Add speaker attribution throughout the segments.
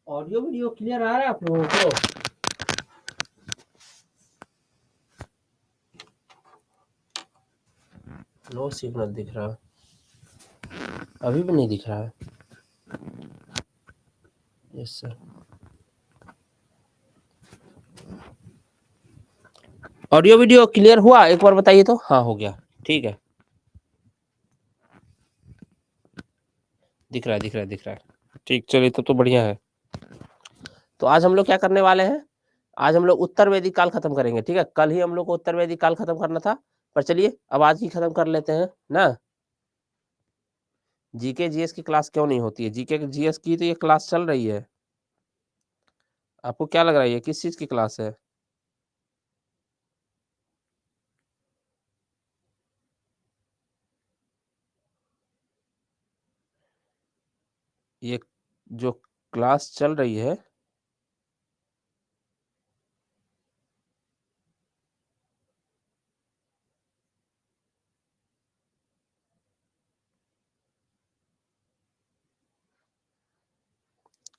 Speaker 1: Audio video clear आ रहा है आप लोगों को? नो सिग्नल दिख रहा, अभी भी नहीं दिख रहा है। Yes sir. Audio video clear हुआ? एक बार बताइए तो। हाँ हो गया, ठीक है, दिख रहा है दिख रहा है दिख रहा है। ठीक, चलिए तो बढ़िया है। तो आज हम लोग क्या करने वाले हैं? आज हम लोग उत्तर वैदिक काल खत्म करेंगे, ठीक है। कल ही हम लोग को उत्तर वैदिक काल खत्म करना था, पर चलिए अब आज ही खत्म कर लेते हैं ना। जीके जीएस की क्लास क्यों नहीं होती है? जीके जीएस की तो ये क्लास चल रही है। आपको क्या लग रहा है ये किस चीज की क्लास है? ये जो क्लास चल रही है,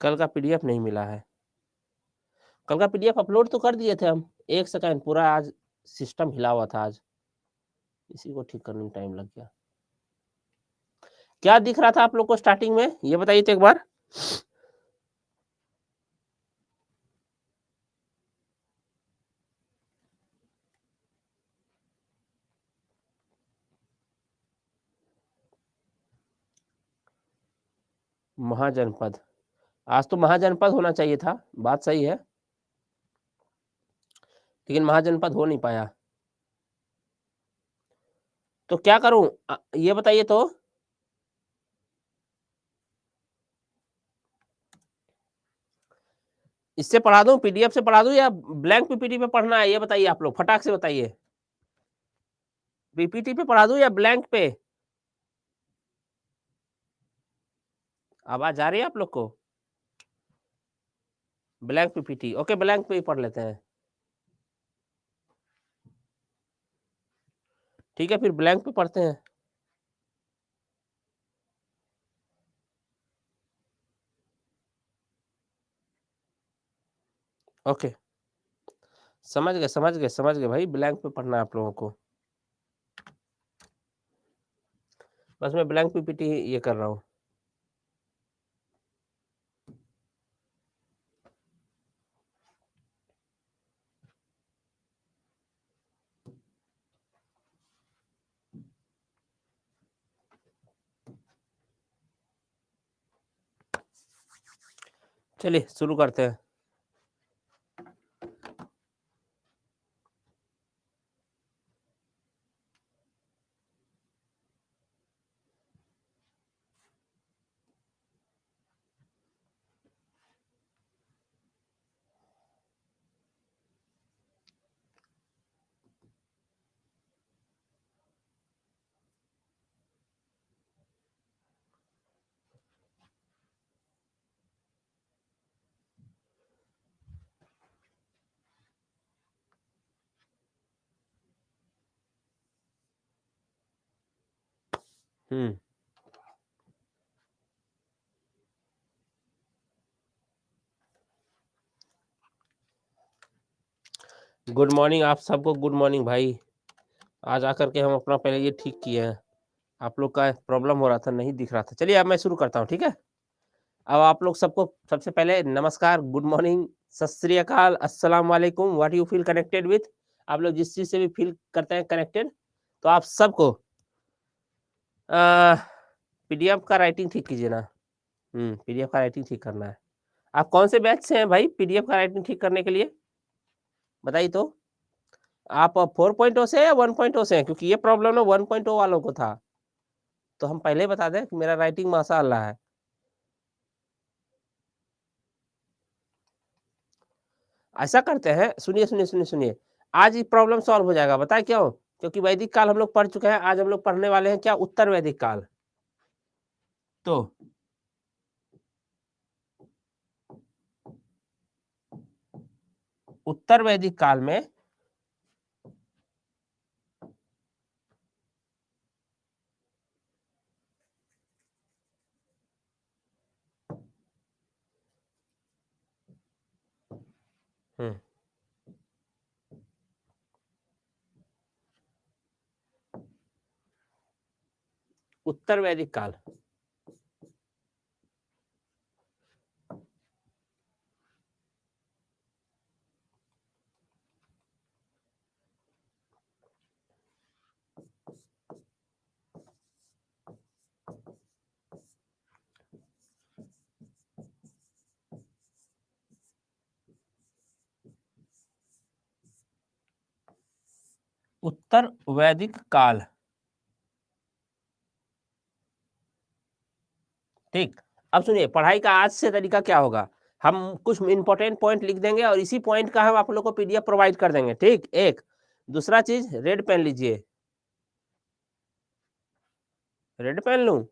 Speaker 1: कल का पीडीएफ नहीं मिला है। कल का पीडीएफ अपलोड तो कर दिए थे हम। एक सेकंड, पूरा आज सिस्टम हिला हुआ था आज, इसी को ठीक करने में टाइम लग गया। क्या दिख रहा था आप लोग को स्टार्टिंग में, ये बताइए तो एक बार। महाजनपद, आज तो महाजनपद होना चाहिए था, बात सही है, लेकिन महाजनपद हो नहीं पाया। तो क्या करूं, ये बताइए तो। इससे पढ़ा दूं, पीडीएफ से पढ़ा दूं, या ब्लैंक पीपीटी पे पढ़ना है? ये बताइए आप लोग, फटाक से बताइए। पीपीटी पे पढ़ा दूं या ब्लैंक पे? आवाज आ रही है आप लोग को? ब्लैंक पीपीटी, ओके, ब्लैंक पे ही पढ़ लेते हैं। ठीक है, फिर ब्लैंक पे पढ़ते हैं। ओके, समझ गए समझ गए समझ गए भाई, ब्लैंक पे पढ़ना है आप लोगों को। बस मैं ब्लैंक पीपीटी ये कर रहा हूँ। चलिए शुरू करते हैं। गुड मॉर्निंग आप सबको, गुड मॉर्निंग भाई। आज आकर के हम अपना पहले ये ठीक किए हैं, आप लोग का प्रॉब्लम हो रहा था, नहीं दिख रहा था। चलिए अब मैं शुरू करता हूँ, ठीक है। अब आप लोग सबको सबसे पहले नमस्कार, गुड मॉर्निंग, सत श्री अकाल, अस्सलाम वालेकुम, what you feel connected with. आप लोग जिस चीज से भी फील करते हैं कनेक्टेड, तो आप सबको पीडीएफ का राइटिंग ठीक कीजिए ना। पीडीएफ का राइटिंग ठीक करना है। आप कौन से बैच से हैं भाई पीडीएफ का राइटिंग ठीक करने के लिए, बताइए तो। आप 4.0 से या 1.0 से हैं? क्योंकि ये प्रॉब्लम ना 1.0 वालों को था, तो हम पहले बता दें कि मेरा राइटिंग माशाअल्लाह है। ऐसा करते हैं, सुनिए सुनिए सुनिए सुनिए, आज ये प्रॉब्लम सॉल्व हो जाएगा, बताए क्यों? क्योंकि वैदिक काल हम लोग पढ़ चुके हैं, आज हम लोग पढ़ने वाले हैं क्या, उत्तर वैदिक काल। तो उत्तर वैदिक काल में उत्तर वैदिक काल। उत्तर वैदिक काल, ठीक। अब सुनिए, पढ़ाई का आज से तरीका क्या होगा, हम कुछ इंपॉर्टेंट पॉइंट लिख देंगे और इसी पॉइंट का हम आप लोग को पीडीएफ प्रोवाइड कर देंगे, ठीक। एक दूसरा चीज, रेड पेन लीजिए। रेड पेन लूं?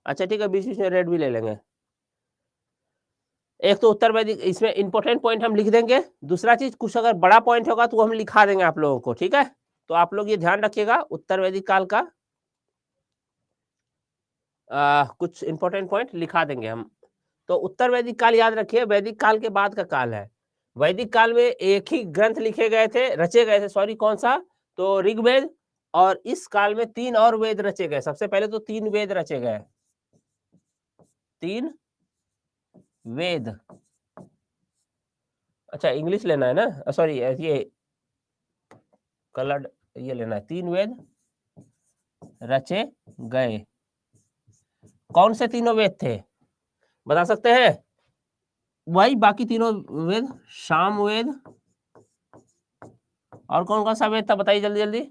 Speaker 1: अच्छा ठीक है, बीच बीच में रेड भी ले लेंगे। एक तो उत्तर वैदिक, इसमें इंपॉर्टेंट पॉइंट हम लिख देंगे। दूसरा चीज, कुछ अगर बड़ा पॉइंट होगा तो हम लिखा देंगे आप लोगों को, ठीक है। तो आप लोग ये ध्यान रखिएगा, उत्तर वैदिक काल का कुछ इंपॉर्टेंट पॉइंट लिखा देंगे हम। तो उत्तर वैदिक काल याद रखिए, वैदिक काल के बाद का काल है। वैदिक काल में एक ही ग्रंथ लिखे गए थे, रचे गए थे, सॉरी, कौन सा, तो ऋग्वेद। और इस काल में 3 और वेद रचे गए। सबसे पहले तो 3 वेद रचे गए, 3 वेद। अच्छा इंग्लिश लेना है ना, सॉरी ये कलर्ड, ये लेना है। 3 वेद रचे गए। कौन से तीनों वेद थे, बता सकते हैं? वही बाकी तीनों वेद, साम वेद, और कौन कौन सा वेद था बताइए जल्दी जल्दी।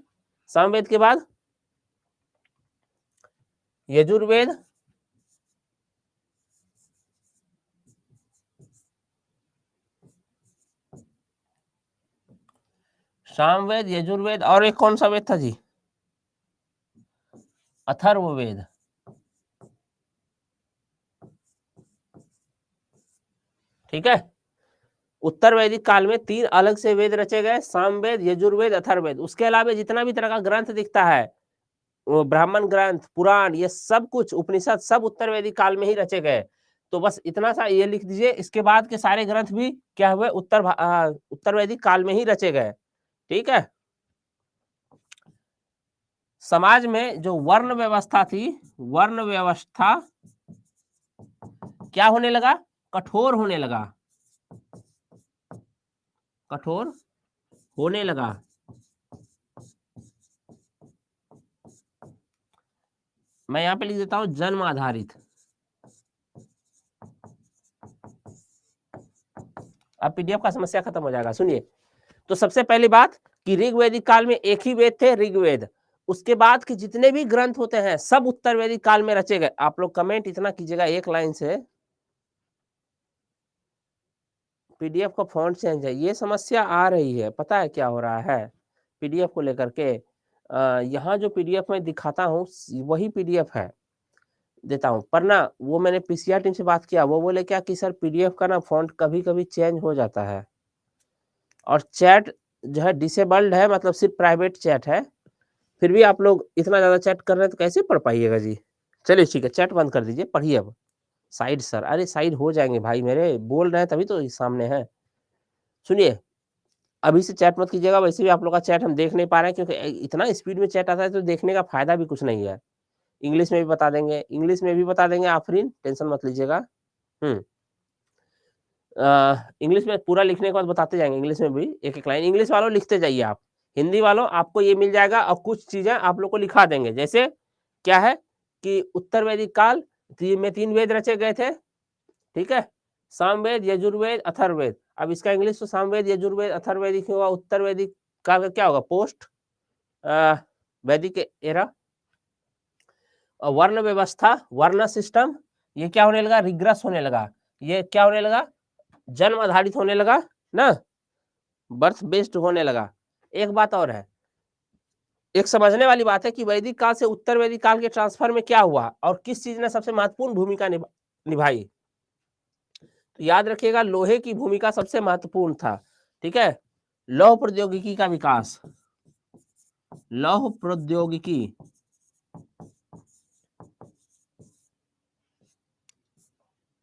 Speaker 1: साम वेद के बाद यजुर्वेद, सामवेद, यजुर्वेद, और एक कौन सा वेद था जी, अथर्ववेद। ठीक है। उत्तर वैदिक काल में 3 अलग से वेद रचे गए, सामवेद, यजुर्वेद, अथर्ववेद। उसके अलावा जितना भी तरह का ग्रंथ दिखता है, वो ब्राह्मण ग्रंथ, पुराण, ये सब कुछ, उपनिषद, सब उत्तर वैदिक काल में ही रचे गए। तो बस इतना सा ये लिख दीजिए, इसके बाद के सारे ग्रंथ भी क्या हुए, उत्तर वैदिक काल में ही रचे गए, ठीक है। समाज में जो वर्ण व्यवस्था थी, वर्ण व्यवस्था क्या होने लगा, कठोर होने लगा, कठोर होने लगा। मैं यहां पे लिख देता हूं जन्म आधारित। अब पीडीएफ का समस्या खत्म हो जाएगा। सुनिए, तो सबसे पहली बात कि ऋग्वैदिक काल में एक ही वेद थे, ऋग्वेद। उसके बाद के जितने भी ग्रंथ होते हैं सब उत्तर वैदिक काल में रचे गए। आप लोग कमेंट इतना कीजिएगा एक लाइन से, पीडीएफ का फॉन्ट चेंज है, ये समस्या आ रही है। पता है क्या हो रहा है पीडीएफ को लेकर के? यहाँ जो पीडीएफ में दिखाता हूँ वही पीडीएफ है, देता हूँ। पर ना वो मैंने पीसीआर टीम से बात किया, वो बोले क्या कि सर पीडीएफ का ना फॉन्ट कभी कभी चेंज हो जाता है, और चैट जो है डिसेबल्ड है, मतलब सिर्फ प्राइवेट चैट है। फिर भी आप लोग इतना ज्यादा चैट कर रहे हैं तो कैसे पढ़ पाइएगा जी। चलिए ठीक है, चैट बंद कर दीजिए, पढ़िए अब। साइड सर, अरे साइड हो जाएंगे भाई मेरे, बोल रहे हैं तभी तो सामने है। सुनिए, अभी से चैट मत कीजिएगा, वैसे भी आप लोग का चैट हम देख नहीं पा रहे हैं, क्योंकि इतना स्पीड में चैट आता है तो देखने का फायदा भी कुछ नहीं है। इंग्लिश में भी बता देंगे, इंग्लिश में भी बता देंगे आफरीन, टेंशन मत लीजिएगा। इंग्लिश में पूरा लिखने के बाद बताते जाएंगे, इंग्लिश में भी एक एक लाइन। इंग्लिश वालों लिखते जाइए आप, हिंदी वालों आपको ये मिल जाएगा, और कुछ चीजें आप लोग को लिखा देंगे। जैसे क्या है कि उत्तर वैदिक काल में 3 वेद रचे गए थे, ठीक है, सामवेद, यजुर्वेद, अथर्ववेद। अब इसका इंग्लिश तो सामवेद, यजुर्वेद, अथर्ववेदिक होगा। उत्तर वैदिक काल का क्या होगा, पोस्ट वैदिक एरा। और वर्ण व्यवस्था, वर्ण सिस्टम, ये क्या होने लगा, रिग्रेस होने लगा। ये क्या होने लगा, जन्म आधारित होने लगा ना, बर्थ बेस्ड होने लगा। एक बात और है, एक समझने वाली बात है कि वैदिक काल से उत्तर वैदिक काल के ट्रांसफर में क्या हुआ और किस चीज ने सबसे महत्वपूर्ण भूमिका निभाई। तो याद रखिएगा, लोहे की भूमिका सबसे महत्वपूर्ण था, ठीक है। लौह प्रौद्योगिकी का विकास, लौह प्रौद्योगिकी,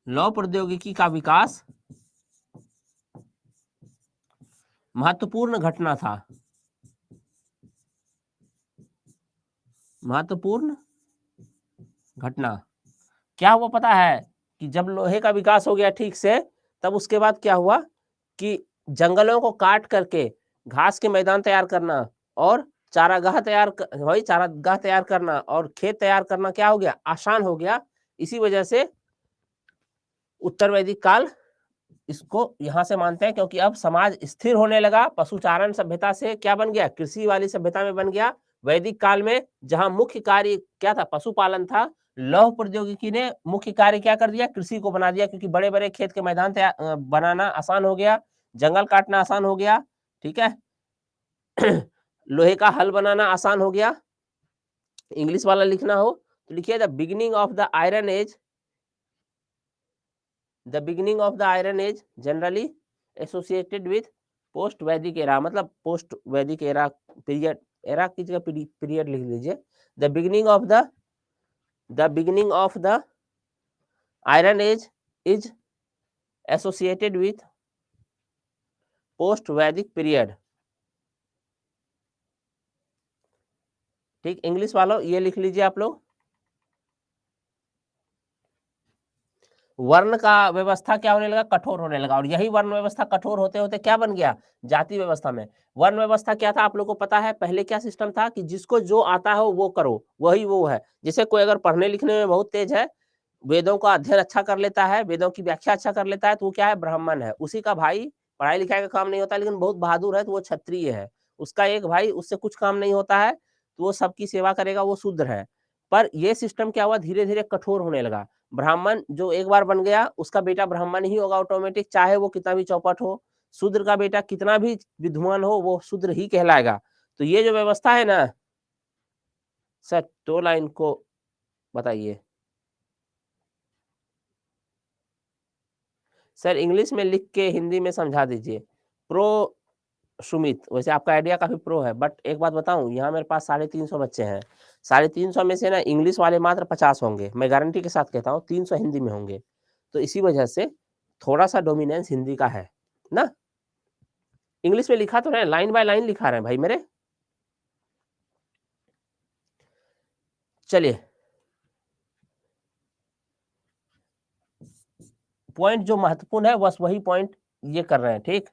Speaker 1: लौह प्रौद्योगिकी का विकास महत्वपूर्ण घटना था, महत्वपूर्ण घटना क्या हुआ पता है कि जब लोहे का विकास हो गया ठीक से, तब उसके बाद क्या हुआ कि जंगलों को काट करके घास के मैदान तैयार करना और चारागाह तैयार करना और खेत तैयार करना क्या हो गया, आसान हो गया। इसी वजह से उत्तर वैदिक काल इसको यहाँ से मानते हैं, क्योंकि अब समाज स्थिर होने लगा। पशुचारण सभ्यता से क्या बन गया, कृषि वाली सभ्यता में बन गया। वैदिक काल में जहाँ मुख्य कार्य क्या था, पशुपालन था, लौह प्रौद्योगिकी ने मुख्य कार्य क्या कर दिया, कृषि को बना दिया, क्योंकि बड़े बड़े खेत के मैदान बनाना आसान हो गया, जंगल काटना आसान हो गया, ठीक है। लोहे का हल बनाना आसान हो गया। इंग्लिश वाला लिखना हो तो लिखिए the beginning of the iron age, the beginning of the iron age generally associated with post Vedic era, मतलब post Vedic era period, era की जगह पीरियड लिख लीजिए। The beginning of the iron age is associated with post Vedic period, ठीक। English वालों ये लिख लीजिए आप लोग। वर्ण का व्यवस्था क्या होने लगा, कठोर होने लगा, और यही वर्ण व्यवस्था कठोर होते होते क्या बन गया, जाति व्यवस्था में। वर्ण व्यवस्था क्या था आप लोगों को पता है, पहले क्या सिस्टम था कि जिसको जो आता हो वो करो, वही वो है। जैसे कोई अगर पढ़ने लिखने में बहुत तेज है, वेदों का अध्ययन अच्छा कर लेता है, वेदों की व्याख्या अच्छा कर लेता है, तो वो क्या है, ब्राह्मण है। उसी का भाई पढ़ाई लिखाई का काम नहीं होता लेकिन बहुत बहादुर है, तो वो क्षत्रिय है। उसका एक भाई, उससे कुछ काम नहीं होता है, तो वो सबकी सेवा करेगा, वो शूद्र है। पर ये सिस्टम क्या हुआ, धीरे धीरे कठोर होने लगा। ब्राह्मण जो एक बार बन गया, उसका बेटा ब्राह्मण ही होगा ऑटोमेटिक, चाहे वो कितना भी चौपट हो। शूद्र का बेटा कितना भी विद्वान हो, वो शूद्र ही कहलाएगा। तो ये जो व्यवस्था है ना सर, 2 लाइन को बताइए सर, इंग्लिश में लिख के हिंदी में समझा दीजिए। प्रो सुमित, वैसे आपका आइडिया काफी प्रो है, बट एक बात बताऊं, यहाँ मेरे पास 350 बच्चे हैं। 350 में से ना इंग्लिश वाले मात्र 50 होंगे, मैं गारंटी के साथ कहता हूँ, 300 हिंदी में होंगे। तो इसी वजह से थोड़ा सा डोमिनेंस हिंदी का है ना। इंग्लिश में लिखा तो है, लाइन बाय लाइन लिखा रहे हैं भाई मेरे। चलिए, पॉइंट जो महत्वपूर्ण है बस वही पॉइंट ये कर रहे हैं, ठीक।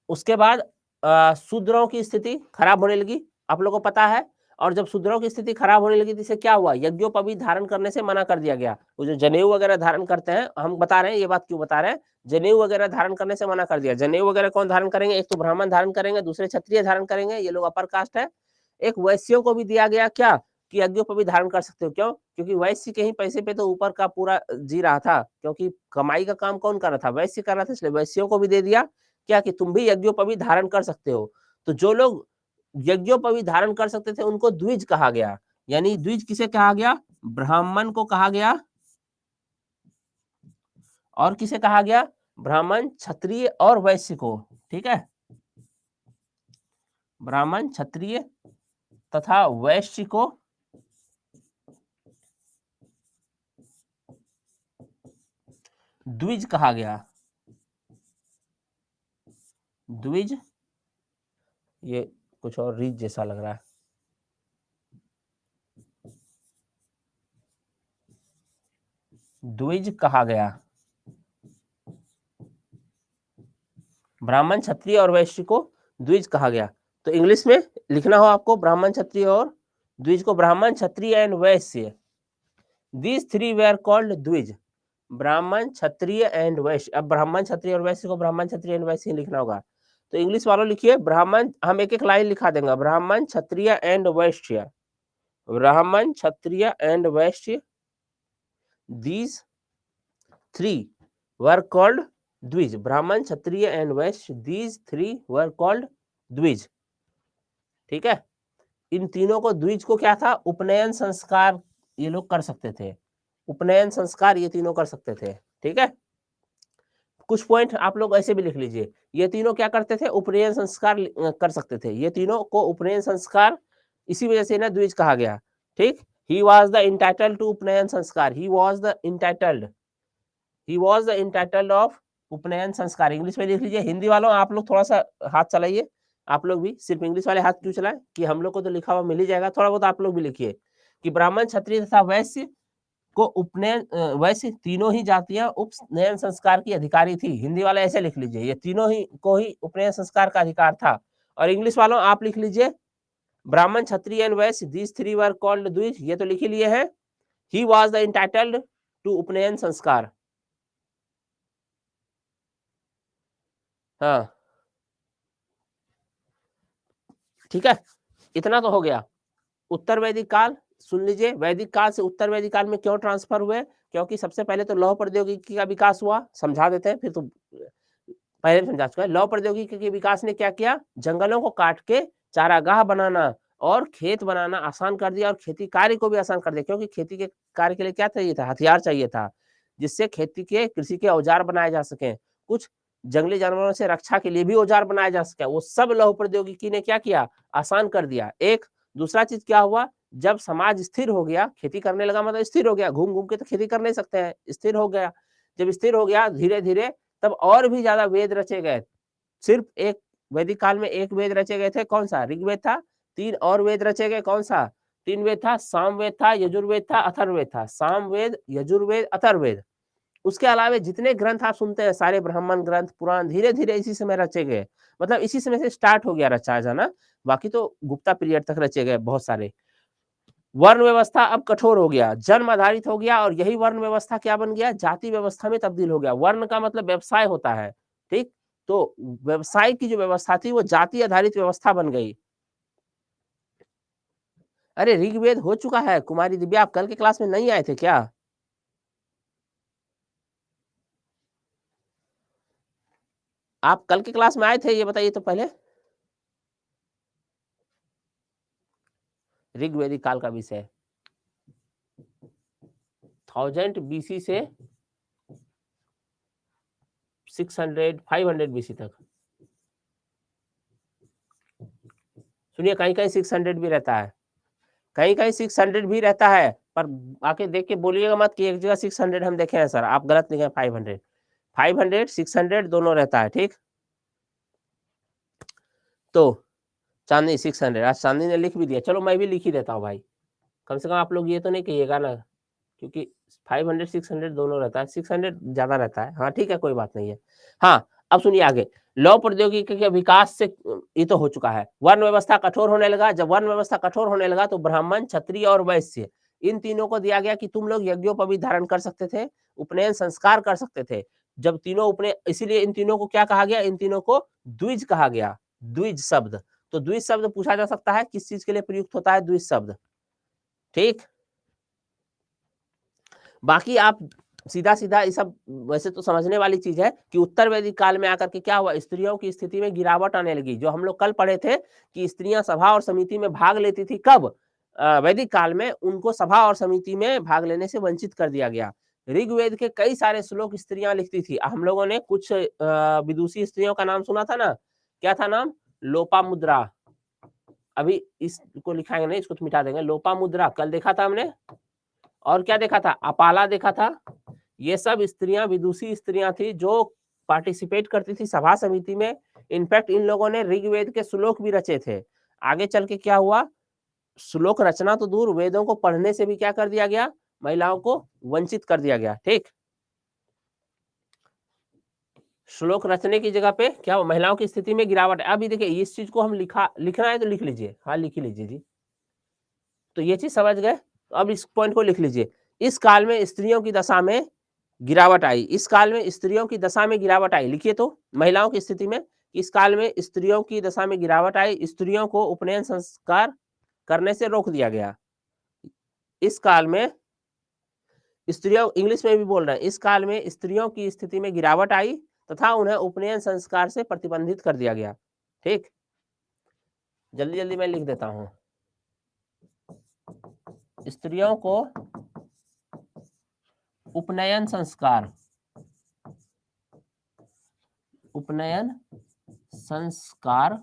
Speaker 1: उसके बाद शूद्रों की स्थिति खराब होने लगी, आप लोगों को पता है। और जब शूद्रों की स्थिति खराब होने लगी तो इससे क्या हुआ, यज्ञोपवीत धारण करने से मना कर दिया गया। वो जो जनेऊ वगैरह धारण करते हैं, हम बता रहे हैं ये बात क्यों बता रहे हैं, जनेऊ वगैरह धारण करने से मना कर दिया। जनेऊ वगैरह कौन धारण करेंगे, एक तो ब्राह्मण धारण करेंगे, दूसरे क्षत्रिय धारण करेंगे, ये लोग अपर कास्ट है। एक वैश्यों को भी दिया गया क्या, कि यज्ञोपवीत धारण कर सकते हो। क्यों, क्योंकि वैश्य के ही पैसे पे तो ऊपर का पूरा जी रहा था, क्योंकि कमाई का काम कौन कर रहा था, वैश्य कर रहा था, इसलिए वैश्यों को भी दे दिया क्या, कि तुम भी यज्ञोपवीत धारण कर सकते हो। तो जो लोग यज्ञोपवीत धारण कर सकते थे उनको द्विज कहा गया। यानी द्विज किसे कहा गया, ब्राह्मण को कहा गया, और किसे कहा गया, ब्राह्मण, क्षत्रिय और वैश्य को, ठीक है। ब्राह्मण, क्षत्रिय तथा वैश्य को द्विज कहा गया। द्विज, ये कुछ और रीज जैसा लग रहा है, द्विज कहा गया। ब्राह्मण, क्षत्रिय और वैश्य को द्विज कहा गया। तो इंग्लिश में लिखना हो आपको, ब्राह्मण, क्षत्रिय और द्विज को, ब्राह्मण, Kshatriya and Vaishya, these 3 where called द्विज। ब्राह्मण, क्षत्रिय एंड वैश्य। अब ब्राह्मण, क्षत्रिय और वैश्य को ब्राह्मण, क्षत्रिय एंड वैश्य लिखना होगा। तो इंग्लिश वालों लिखिए, ब्राह्मण, हम एक एक लाइन लिखा देंगे, ब्राह्मण, क्षत्रिय एंड वैश्य, ब्राह्मण, Kshatriya and Vaishya, these 3 were called द्विज। ब्राह्मण, Kshatriya and Vaishya, these 3 were called द्विज, ठीक है। इन तीनों को, द्विज को क्या था, उपनयन संस्कार ये लोग कर सकते थे, उपनयन संस्कार ये तीनों कर सकते थे, ठीक है। कुछ पॉइंट आप लोग ऐसे भी लिख लीजिए, ये तीनों क्या करते थे, उपनयन संस्कार कर सकते थे, ये तीनों को उपनयन संस्कार, इसी वजह से ना द्विज कहा गया, ठीक। He was the entitled to upanayan sanskar, he was the entitled of upanayan sanskar. English में लिख लीजिए। हिंदी वालों आप लोग थोड़ा सा हाथ चलाइए, आप लोग भी सिर्फ इंग्लिश वाले हाथ क्यों चलाएं कि हम लोग को तो लिखा हुआ मिल ही जाएगा, थोड़ा बहुत आप लोग भी लिखिए कि ब्राह्मण, क्षत्रिय तथा वैश्य को उपनयन वैश्य तीनों ही जातियां उपनयन संस्कार की अधिकारी थी। हिंदी वाले ऐसे लिख लीजिए, ये तीनों ही को ही उपनयन संस्कार का अधिकार था। और इंग्लिश वालों आप लिख लीजिए Brahmin, Kshatriya and Vaishya, these three were called dvija, ये तो लिख ही लिए हैं। He was the entitled to upanayan sanskar. हाँ ठीक है, इतना तो हो गया। उत्तर वैदिक काल सुन लीजिए, वैदिक काल से उत्तर वैदिक काल में क्यों ट्रांसफर हुए, क्योंकि सबसे पहले तो लौह प्रौद्योगिकी का विकास हुआ, समझा देते हैं, फिर तो पहले भी समझा चुका है। लौह प्रौद्योगिकी के विकास ने क्या किया, जंगलों को काट के चारागाह बनाना और खेत बनाना आसान कर दिया, और खेती कार्य को भी आसान कर दिया, क्योंकि खेती के कार्य के लिए क्या चाहिए था, हथियार चाहिए था, जिससे खेती के कृषि के औजार बनाए जा सके, कुछ जंगली जानवरों से रक्षा के लिए भी औजार बनाए जा सके, वो सब लौह प्रौद्योगिकी ने क्या किया, आसान कर दिया। एक दूसरा चीज क्या हुआ, जब समाज स्थिर हो गया, खेती करने लगा मतलब स्थिर हो गया, घूम घूम के तो खेती कर नहीं सकते हैं, स्थिर हो गया, जब स्थिर हो गया धीरे धीरे, तब और भी ज्यादा वेद रचे गए। सिर्फ एक वैदिक काल में एक वेद रचे गए थे, कौन सा, ऋग्वेद था। तीन और वेद रचे गए, कौन सा, तीन वेद था, सामवेद था, यजुर्वेद था, अथर्ववेद था। सामवेद, यजुर्वेद, अथर्ववेद। उसके अलावा जितने ग्रंथ आप सुनते हैं सारे ब्राह्मण ग्रंथ, पुराण, धीरे धीरे इसी समय रचे गए, मतलब इसी समय से स्टार्ट हो गया रचा जाना, बाकी तो गुप्ता पीरियड तक रचे गए बहुत सारे। वर्ण व्यवस्था अब कठोर हो गया, जन्म आधारित हो गया, और यही वर्ण व्यवस्था क्या बन गया, जाति व्यवस्था में तब्दील हो गया। वर्ण का मतलब व्यवसाय होता है, ठीक, तो व्यवसाय की जो व्यवस्था थी वो जाति आधारित व्यवस्था बन गई। अरे ऋग्वेद हो चुका है कुमारी दिव्या, आप कल के क्लास में नहीं आए थे क्या? आप कल के क्लास में आए थे, ये बताइए तो पहले। ऋग्वेदिक काल का विषय 1000 BC से 600 500 BC तक। सुनिए, कहीं कहीं 600 भी रहता है, कहीं कहीं 600 भी रहता है, पर आके देख के बोलिएगा मत कि एक जगह 600 हम देखे हैं सर, आप गलत लिखे हैं। 500 600 दोनों रहता है, ठीक। तो चांदनी 600, आज चांदनी ने लिख भी दिया, चलो मैं भी लिख ही देता हूँ भाई, कम से कम आप लोग ये तो नहीं कहिएगा ना, क्योंकि 500 600 दोनों रहता है, 600 ज्यादा रहता है। हाँ ठीक है, कोई बात नहीं है। हाँ अब सुनिए आगे, लौह प्रौद्योगिकी के विकास से ये तो हो चुका है, वर्ण व्यवस्था कठोर होने लगा। जब वर्ण व्यवस्था कठोर होने लगा तो ब्राह्मण, क्षत्रिय और वैश्य, इन तीनों को दिया गया कि तुम लोग यज्ञोपवीत धारण कर सकते थे, उपनयन संस्कार कर सकते थे। जब तीनों उपनयन, इसीलिए इन तीनों को क्या कहा गया, इन तीनों को द्विज कहा गया, द्विज शब्द। तो द्विज शब्द पूछा जा सकता है किस चीज के लिए प्रयुक्त होता है द्विज शब्द, ठीक। बाकी आप सीधा सीधा ये सब वैसे तो समझने वाली चीज है कि उत्तर वैदिक काल में आकर के क्या हुआ, स्त्रियों की स्थिति में गिरावट आने लगी। जो हम लोग कल पढ़े थे कि स्त्रियां सभा और समिति में भाग लेती थी, कब, वैदिक काल में उनको सभा और समिति में भाग लेने से वंचित कर दिया गया। ऋग्वेद के कई सारे श्लोक स्त्रियां लिखती थी। हम लोगों ने कुछ विदुषी स्त्रियों का नाम सुना था ना, क्या था नाम, लोपामुद्रा। अभी इसको लिखाएंगे नहीं, इसको तो मिटा देंगे। लोपामुद्रा कल देखा था हमने, और क्या देखा था, अपाला देखा था। ये सब स्त्रियां विदुषी स्त्रियां थी जो पार्टिसिपेट करती थी सभा समिति में। इनफैक्ट इन लोगों ने ऋग्वेद के श्लोक भी रचे थे। आगे चल के क्या हुआ, श्लोक रचना तो दूर, वेदों को पढ़ने से भी क्या कर दिया गया, महिलाओं को वंचित कर दिया गया, ठीक। श्लोक रचने की जगह पे क्या हुआ, महिलाओं की स्थिति में गिरावट है। अभी देखिए इस चीज को हम लिखना है तो लिख लीजिए, हाँ लिख ही लीजिए जी। तो ये चीज समझ गए, तो अब इस पॉइंट को लिख लीजिए। इस काल में स्त्रियों की दशा में गिरावट आई, इस काल में स्त्रियों की दशा में गिरावट आई, लिखिए तो, महिलाओं की स्थिति में इस काल में स्त्रियों की दशा में गिरावट आई, स्त्रियों को उपनयन संस्कार करने से रोक दिया गया। इस काल में स्त्रियों, इंग्लिश में भी बोल रहे हैं, इस काल में स्त्रियों की स्थिति में गिरावट आई तथा उन्हें उपनयन संस्कार से प्रतिबंधित कर दिया गया, ठीक। जल्दी जल्दी मैं लिख देता हूं, स्त्रियों को उपनयन संस्कार, उपनयन संस्कार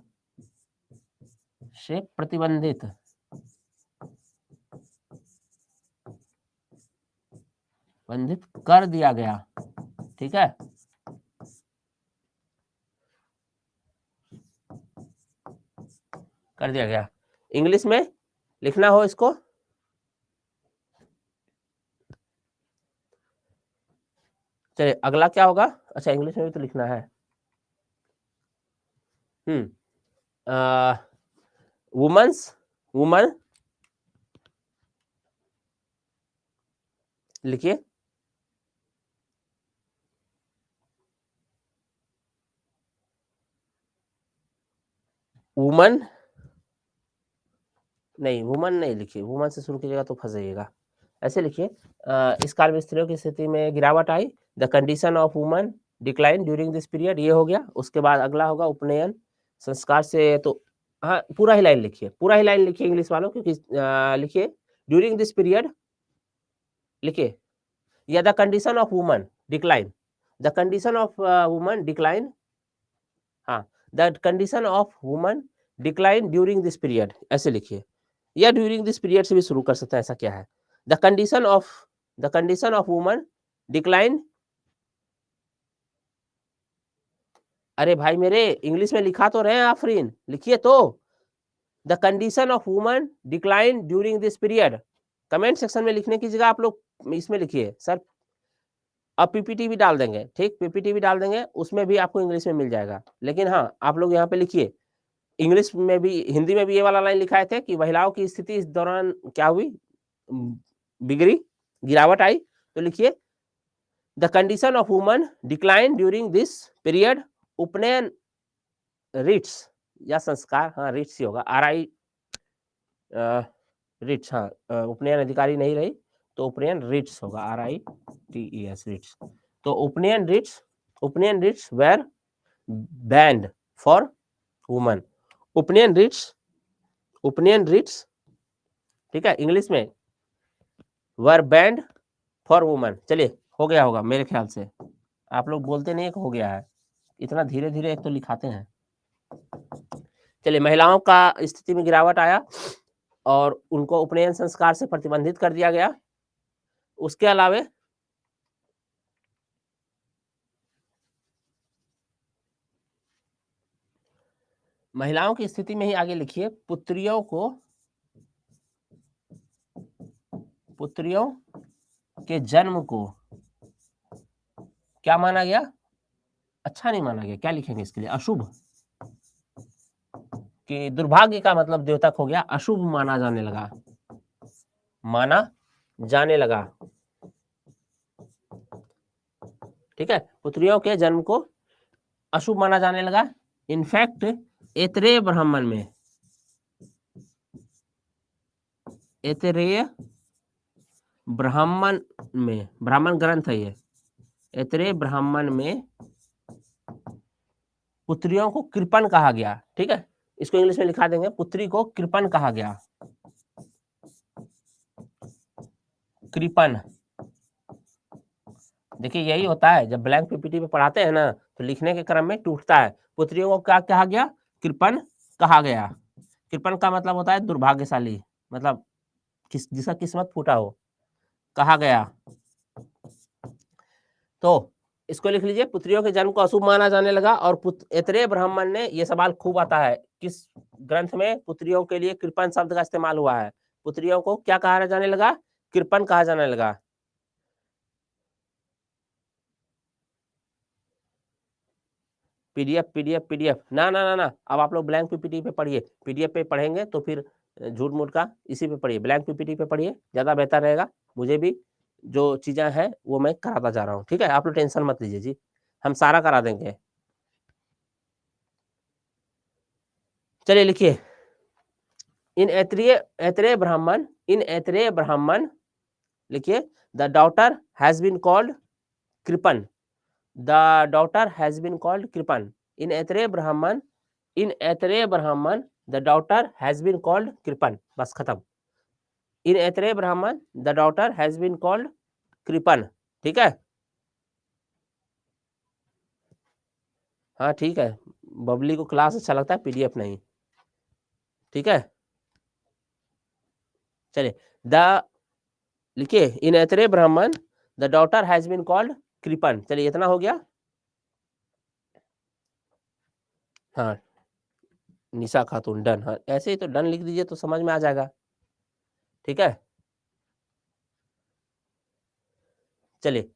Speaker 1: से प्रतिबंधित कर दिया गया, ठीक है। कर दिया गया। इंग्लिश में लिखना हो इसको, चलिए अगला क्या होगा। अच्छा इंग्लिश में भी तो लिखना है। वुमेन्स, वुमन लिखिए, वुमन नहीं, वुमन नहीं लिखिए, वुमन से शुरू कीजिएगा तो फंस जाइएगा। ऐसे लिखिए, इस काल में स्त्रियों की स्थिति में गिरावट आई, the condition of woman decline during this period, ये हो गया। उसके बाद अगला होगा उपनयन संस्कार से, तो हाँ पूरा ही लाइन लिखिए, पूरा ही लाइन लिखिए इंग्लिश वालों, क्योंकि लिखिए ड्यूरिंग दिस पीरियड लिखिए, या the condition of woman decline, the condition of woman decline, हाँ the condition of woman decline during this period, ऐसे लिखिए, या ड्यूरिंग दिस पीरियड से भी शुरू कर सकते हैं, ऐसा क्या है। The condition of woman decline, अरे भाई मेरे इंग्लिश में लिखा तो रहे हैं आफरीन, लिखिए तो, the condition of woman decline during this period. Comment section में लिखने की जगह आप लोग इसमें लिखिए सर, अब पीपीटी भी डाल देंगे, ठीक पीपीटी भी डाल देंगे, उसमें भी आपको इंग्लिश में मिल जाएगा। लेकिन हाँ आप लोग यहाँ पे लिखिए, इंग्लिश में भी हिंदी में भी ये वाला लाइन लिखाए थे कि महिलाओं की स्थिति इस दौरान क्या हुई, बिगड़ी, गिरावट आई, तो लिखिए the condition of woman decline during this period, उपनयन रिट्स या संस्कार, हाँ रिट्स ही होगा, RI रिट्स, हाँ उपनयन अधिकारी नहीं रही तो उपनयन रिट्स होगा, RITES रिट्स। तो upanayan rites were banned for women, upanayan rites, ठीक है इंग्लिश में वर बैंड फॉर वुमन। चलिए हो गया होगा मेरे ख्याल से, आप लोग बोलते नहीं हो गया है, इतना धीरे धीरे एक तो लिखाते हैं। चलिए महिलाओं का स्थिति में गिरावट आया और उनको उपनयन संस्कार से प्रतिबंधित कर दिया गया। उसके अलावे महिलाओं की स्थिति में ही आगे लिखिए, पुत्रियों के जन्म को क्या माना गया, अच्छा नहीं माना गया, क्या लिखेंगे इसके लिए, अशुभ, कि दुर्भाग्य का मतलब द्योतक हो गया, अशुभ माना जाने लगा, ठीक है, पुत्रियों के जन्म को अशुभ माना जाने लगा। इनफैक्ट ऐतरेय ब्राह्मण में, ब्राह्मण ग्रंथ है ये, ऐतरेय ब्राह्मण में पुत्रियों को कृपण कहा गया, ठीक है, इसको इंग्लिश में लिखा देंगे, पुत्री को कृपण कहा गया, कृपण। देखिए यही होता है जब ब्लैंक पीपीटी पे पढ़ाते हैं ना तो लिखने के क्रम में टूटता है, पुत्रियों को क्या कहा गया, कृपण कहा गया। कृपण का मतलब होता है दुर्भाग्यशाली, मतलब जिसका किस्मत फूटा हो, कहा गया। तो इसको लिख लीजिए, पुत्रियों के जन्म को अशुभ माना जाने लगा। और ऐतरेय ब्राह्मण ने, ये सवाल खूब आता है, किस ग्रंथ में पुत्रियों के लिए कृपण शब्द का इस्तेमाल हुआ है, पुत्रियों को क्या कहा जाने लगा, कृपण कहा जाने लगा। पीडीएफ ना ना ना ना, अब आप लोग ब्लैंक पीपीटी पे पढ़िए, पीडीएफ पे पढ़ेंगे तो फिर झूठ मूठ का, इसी पे पढ़िए, ब्लैंक पीपीटी पे पढ़िए, ज्यादा बेहतर रहेगा। मुझे भी जो चीजें हैं वो मैं कराता जा रहा हूँ, ठीक है, आप लोग टेंशन मत लीजिए जी, हम सारा करा देंगे। चलिए लिखिए, इन ऐतरेय ब्राह्मण लिखिए, the daughter has been called kripan, the daughter has been called kripan, in Aitareya Brahmana the daughter has been called kripan, बस खत्म। In Aitareya Brahmana the daughter has been called kripan, ठीक है, हाँ ठीक है, बबली को क्लास अच्छा लगता है, पीडीएफ नहीं, ठीक है। चलिए द लिखिए, in Aitareya Brahmana the daughter has been called kripan, चलिए इतना हो गया, हाँ निशा खातून, डन। हाँ, ऐसे ही तो डन लिख दीजिए तो समझ में आ जाएगा, ठीक है। चलिए,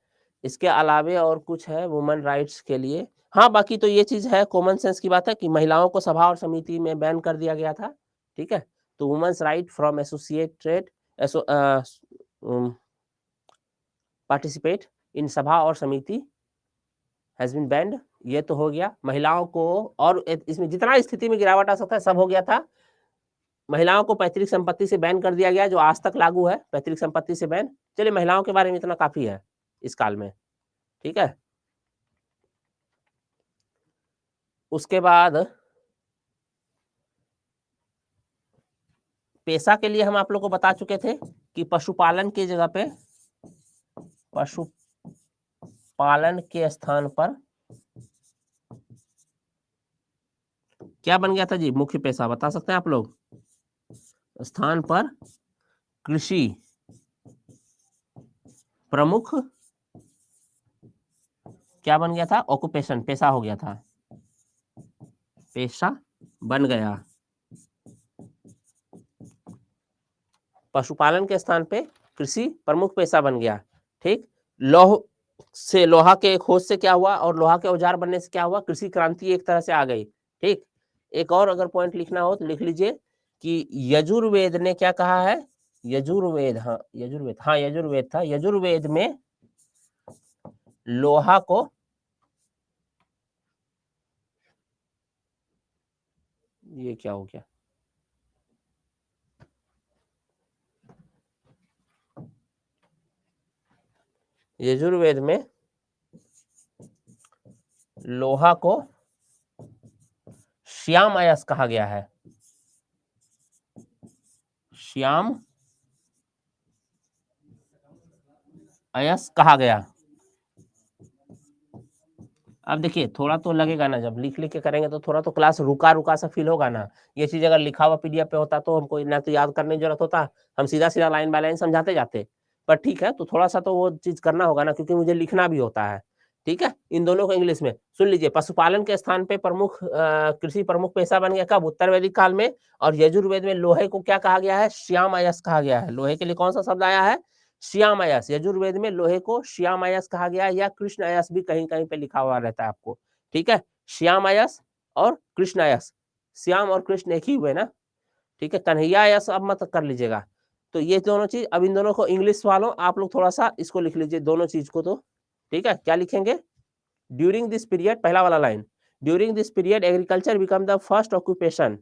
Speaker 1: इसके अलावे और कुछ है वुमेन राइट्स के लिए? हाँ, बाकी तो ये चीज़ है, कॉमन सेंस की बात है कि महिलाओं को सभा और समिति में बैन कर दिया गया था, ठीक है। तो women's right from associated participate in Sabha और समिति हैज़ बीन बैंड, ये तो हो गया। महिलाओं को और इसमें जितना स्थिति में गिरावट आ सकता है सब हो गया था। महिलाओं को पैतृक संपत्ति से बैन कर दिया गया, जो आज तक लागू है, पैतृक संपत्ति से बैन। चलिए, महिलाओं के बारे में इतना काफ़ी है इस काल में, ठीक है। उसके बाद पेशा के लिए हम आप लोग को बता चुके थे कि पशुपालन की जगह पे पशुपालन के स्थान पर क्या बन गया था जी? मुख्य पेशा बता सकते हैं आप लोग? स्थान पर कृषि प्रमुख क्या बन गया था? ऑक्यूपेशन, पेशा हो गया था, पेशा बन गया। पशुपालन के स्थान पे कृषि प्रमुख पेशा बन गया, ठीक। लोहा के खोज से क्या हुआ और लोहा के औजार बनने से क्या हुआ? कृषि क्रांति एक तरह से आ गई, ठीक। एक और अगर पॉइंट लिखना हो तो लिख लीजिए कि यजुर्वेद ने क्या कहा है? यजुर्वेद, हाँ यजुर्वेद था। यजुर्वेद में लोहा को, ये क्या हो गया? यजुर्वेद में लोहा को श्याम अयस कहा गया है, श्याम अयस कहा गया। अब देखिए, थोड़ा तो लगेगा ना, जब लिख के करेंगे तो थोड़ा तो क्लास रुका सा फील होगा ना। ये चीज अगर लिखा हुआ पीडीएफ पे होता तो हमको ना तो याद करने की जरूरत होता, हम सीधा लाइन बाय लाइन समझाते जाते। पर ठीक है, तो थोड़ा सा तो वो चीज करना होगा ना, क्योंकि मुझे लिखना भी होता है, ठीक है। इन दोनों को इंग्लिश में सुन लीजिए। पशुपालन के स्थान पे प्रमुख कृषि प्रमुख पेशा बन गया कब? उत्तर वैदिक काल में। और यजुर्वेद में लोहे को क्या कहा गया है? श्याम अयस कहा गया है। लोहे के लिए कौन सा शब्द आया है? श्याम अयस। यजुर्वेद में लोहे को श्याम अयस कहा गया है, या कृष्ण अयस भी कहीं कहीं पे लिखा हुआ रहता है आपको, ठीक है। श्याम अयस और कृष्ण अयस, श्याम और कृष्ण एक ही हुए ना, ठीक है। कन्हैया अयस अब मत कर लीजिएगा। तो ये दोनों चीज, अब इन दोनों को इंग्लिश वालों आप लोग थोड़ा सा इसको लिख लीजिए, दोनों चीज को, तो ठीक है। क्या लिखेंगे? ड्यूरिंग दिस पीरियड, पहला वाला line, during this period agriculture become the first occupation.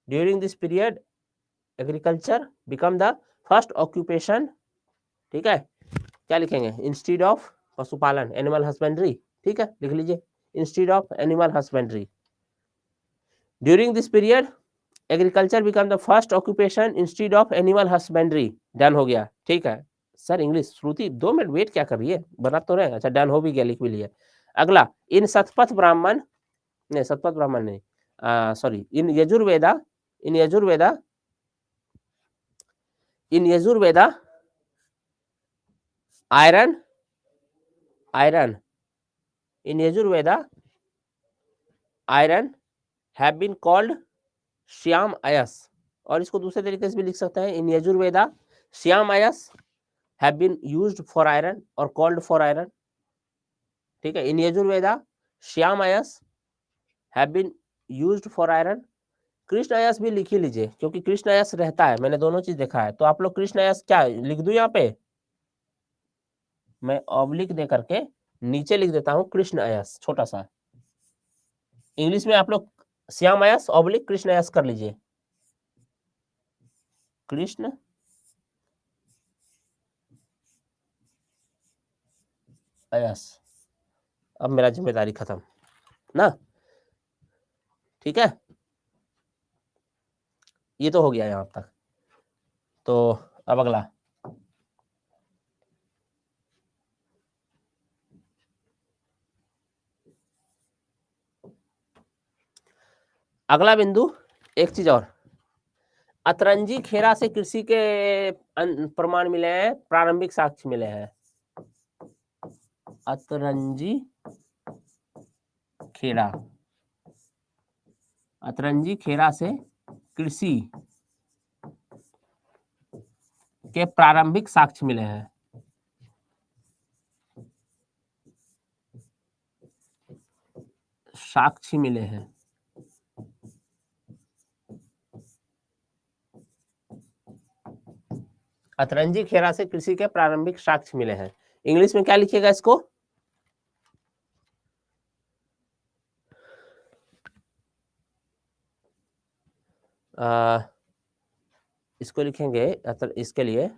Speaker 1: During this period agriculture become the first occupation, ठीक है। क्या लिखेंगे? इंस्टीड ऑफ पशुपालन, एनिमल हस्बेंड्री, ठीक है, लिख लीजिए instead of animal husbandry. During this period agriculture become the first occupation instead of animal husbandry, done हो गया, ठीक है। सर इंग्लिश, श्रुति 2 मिनट वेट क्या कर रही है, बना तो रहे। अच्छा, डन हो भी गया, लिख भी लिया। अगला, इन शतपथ ब्राह्मण, नहीं शतपथ ब्राह्मण नहीं, sorry, in Yajurveda, in Yajurveda, in Yajurveda iron, iron, in Yajurveda iron have been called shyam ayas. और इसको दूसरे तरीके से भी लिख सकते हैं, in Yajurveda shyam ayas have been used for iron और कॉल्ड फॉर आयरन, ठीक है। In Yajurveda shyam ayas have been used for iron. कृष्ण अयस भी लिख ही लीजिए, क्योंकि कृष्ण अयस रहता है, मैंने दोनों चीज देखा है। तो आप लोग कृष्ण अयस क्या लिख दूं? यहाँ पे मैं ऑब्लिक दे करके नीचे लिख देता हूं कृष्ण अयस, छोटा सा। इंग्लिश में आप लोग श्याम अयस ऑब्लिक कृष्ण अयस कर लीजिए, कृष्ण अयस। अब मेरा जिम्मेदारी खत्म ना, ठीक है। ये तो हो गया यहां तक। तो अब अगला, अगला बिंदु, एक चीज और, अतरंजी खेरा से कृषि के प्रमाण मिले हैं, प्रारंभिक साक्ष्य मिले हैं। अतरंजी खेड़ा, अतरंजी खेरा से कृषि के प्रारंभिक साक्ष्य मिले हैं। साक्ष्य मिले हैं। अतरंजी खेरा से कृषि के प्रारंभिक साक्ष्य मिले हैं। इंग्लिश में क्या लिखिएगा इसको? इसको लिखेंगे इसके लिए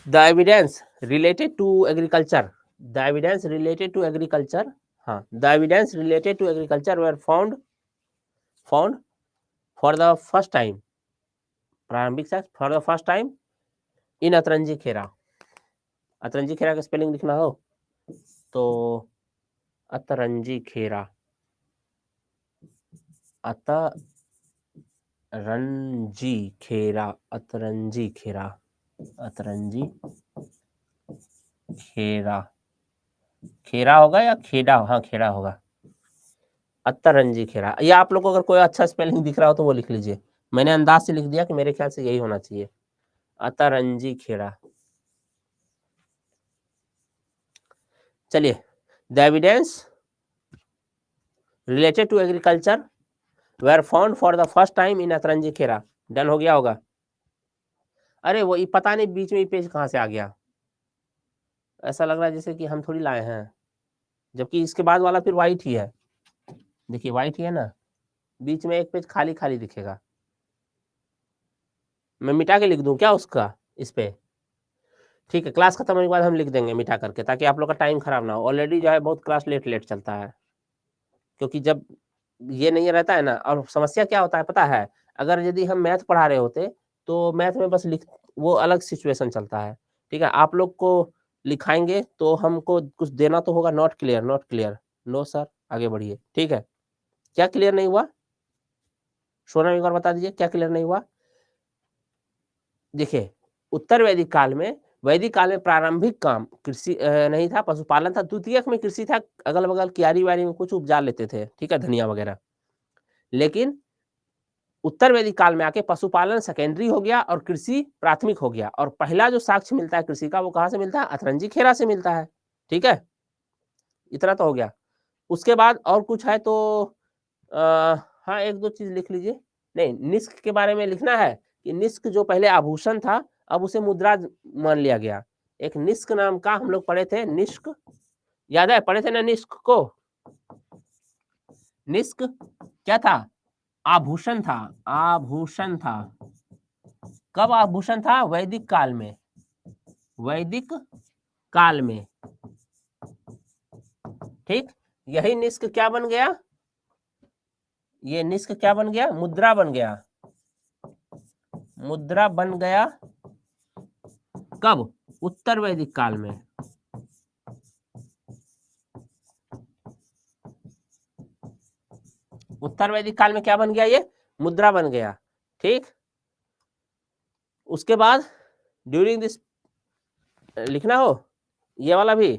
Speaker 1: the evidence related to agriculture, the evidence related to agriculture, हाँ, the evidence related to agriculture were found for the first time, प्रारंभिक साक्ष्य for the first time in Atranji Khera. Atranji Khera का स्पेलिंग लिखना हो तो अतरंजी खेरा, अतरंजी खेरा, अतरंजी खेरा, अतरंजी खेरा, खेरा होगा या खेड़ा? हाँ, खेड़ा होगा। अतरंजी खेरा, या आप लोग को अगर कोई अच्छा स्पेलिंग दिख रहा हो तो वो लिख लीजिए। मैंने अंदाज से लिख दिया कि मेरे ख्याल से यही होना चाहिए, अतरंजी खेरा। चलिए, the evidence related to agriculture were found for the first time in Atranji Khera. Done हो गया होगा? अरे वो पता नहीं बीच में पेज कहाँ से आ गया, ऐसा लग रहा है जैसे कि हम थोड़ी लाए हैं, जबकि इसके बाद वाला फिर वाइट ही है। देखिए वाइट ही है ना, बीच में एक पेज खाली खाली दिखेगा। मैं मिटा के लिख दूं क्या उसका इस पे? ठीक है, क्लास खत्म होने के बाद हम लिख देंगे मिटा करके, ताकि आप लोग का टाइम खराब ना हो। ऑलरेडी जो है बहुत क्लास लेट चलता है, क्योंकि जब ये नहीं रहता है ना, और समस्या क्या होता है पता है, अगर यदि हम मैथ पढ़ा रहे होते तो मैथ में बस लिख, वो अलग सिचुएशन चलता है। ठीक है, आप लोग को लिखाएंगे तो हमको कुछ देना तो होगा। Not clear, not clear, no sir, आगे बढ़िए। ठीक है, क्या क्लियर नहीं हुआ? सोना एक बार बता दीजिए क्या क्लियर नहीं हुआ। देखिए, उत्तर वैदिक काल में प्रारंभिक काम कृषि नहीं था, पशुपालन था। द्वितीयक में कृषि था, अगल बगल क्यारी वारी में कुछ उपजा लेते थे, ठीक है, धनिया वगैरह। लेकिन उत्तर वैदिक काल में आके पशुपालन सेकेंडरी हो गया और कृषि प्राथमिक हो गया। और पहला जो साक्ष्य मिलता है कृषि का, वो कहाँ से मिलता है? अतरंजी खेरा से मिलता है। ठीक है, इतना तो हो गया। उसके बाद और कुछ है तो हाँ, एक दो चीज लिख लीजिए। नहीं, निष्क के बारे में लिखना है कि निष्क जो पहले आभूषण था, अब उसे मुद्रा मान लिया गया। एक निष्क नाम का हम लोग पढ़े थे, निष्क, याद है? पढ़े थे ना निष्क को? निष्क क्या था? आभूषण था, आभूषण था। कब आभूषण था? वैदिक काल में, वैदिक काल में। ठीक, यही निष्क क्या बन गया? ये निष्क क्या बन गया? मुद्रा बन गया, मुद्रा बन गया। कब? उत्तर वैदिक काल में। उत्तर वैदिक काल में क्या बन गया? ये मुद्रा बन गया। ठीक, उसके बाद ड्यूरिंग दिस लिखना हो ये वाला भी।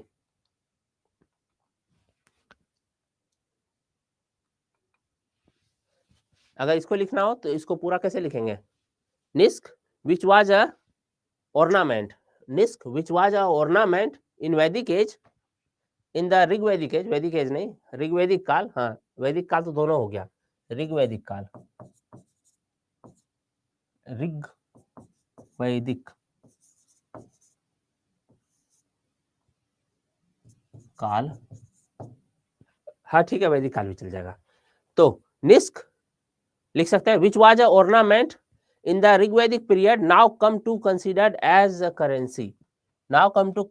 Speaker 1: अगर इसको लिखना हो तो इसको पूरा कैसे लिखेंगे? Nishka which was a ornament, nishka which was a ornament in Vedic age, in the Rigvedic age, Vedic age नहीं, ऋग्वैदिक काल। हाँ, वैदिक काल तो दोनों हो गया, ऋग्वैदिक काल, ऋग वैदिक काल। हाँ ठीक है, वैदिक काल भी चल जाएगा। तो निष्क लिख सकते हैं, विच was a ornament in the Rigvedic period, now come to considered as a currency, now come to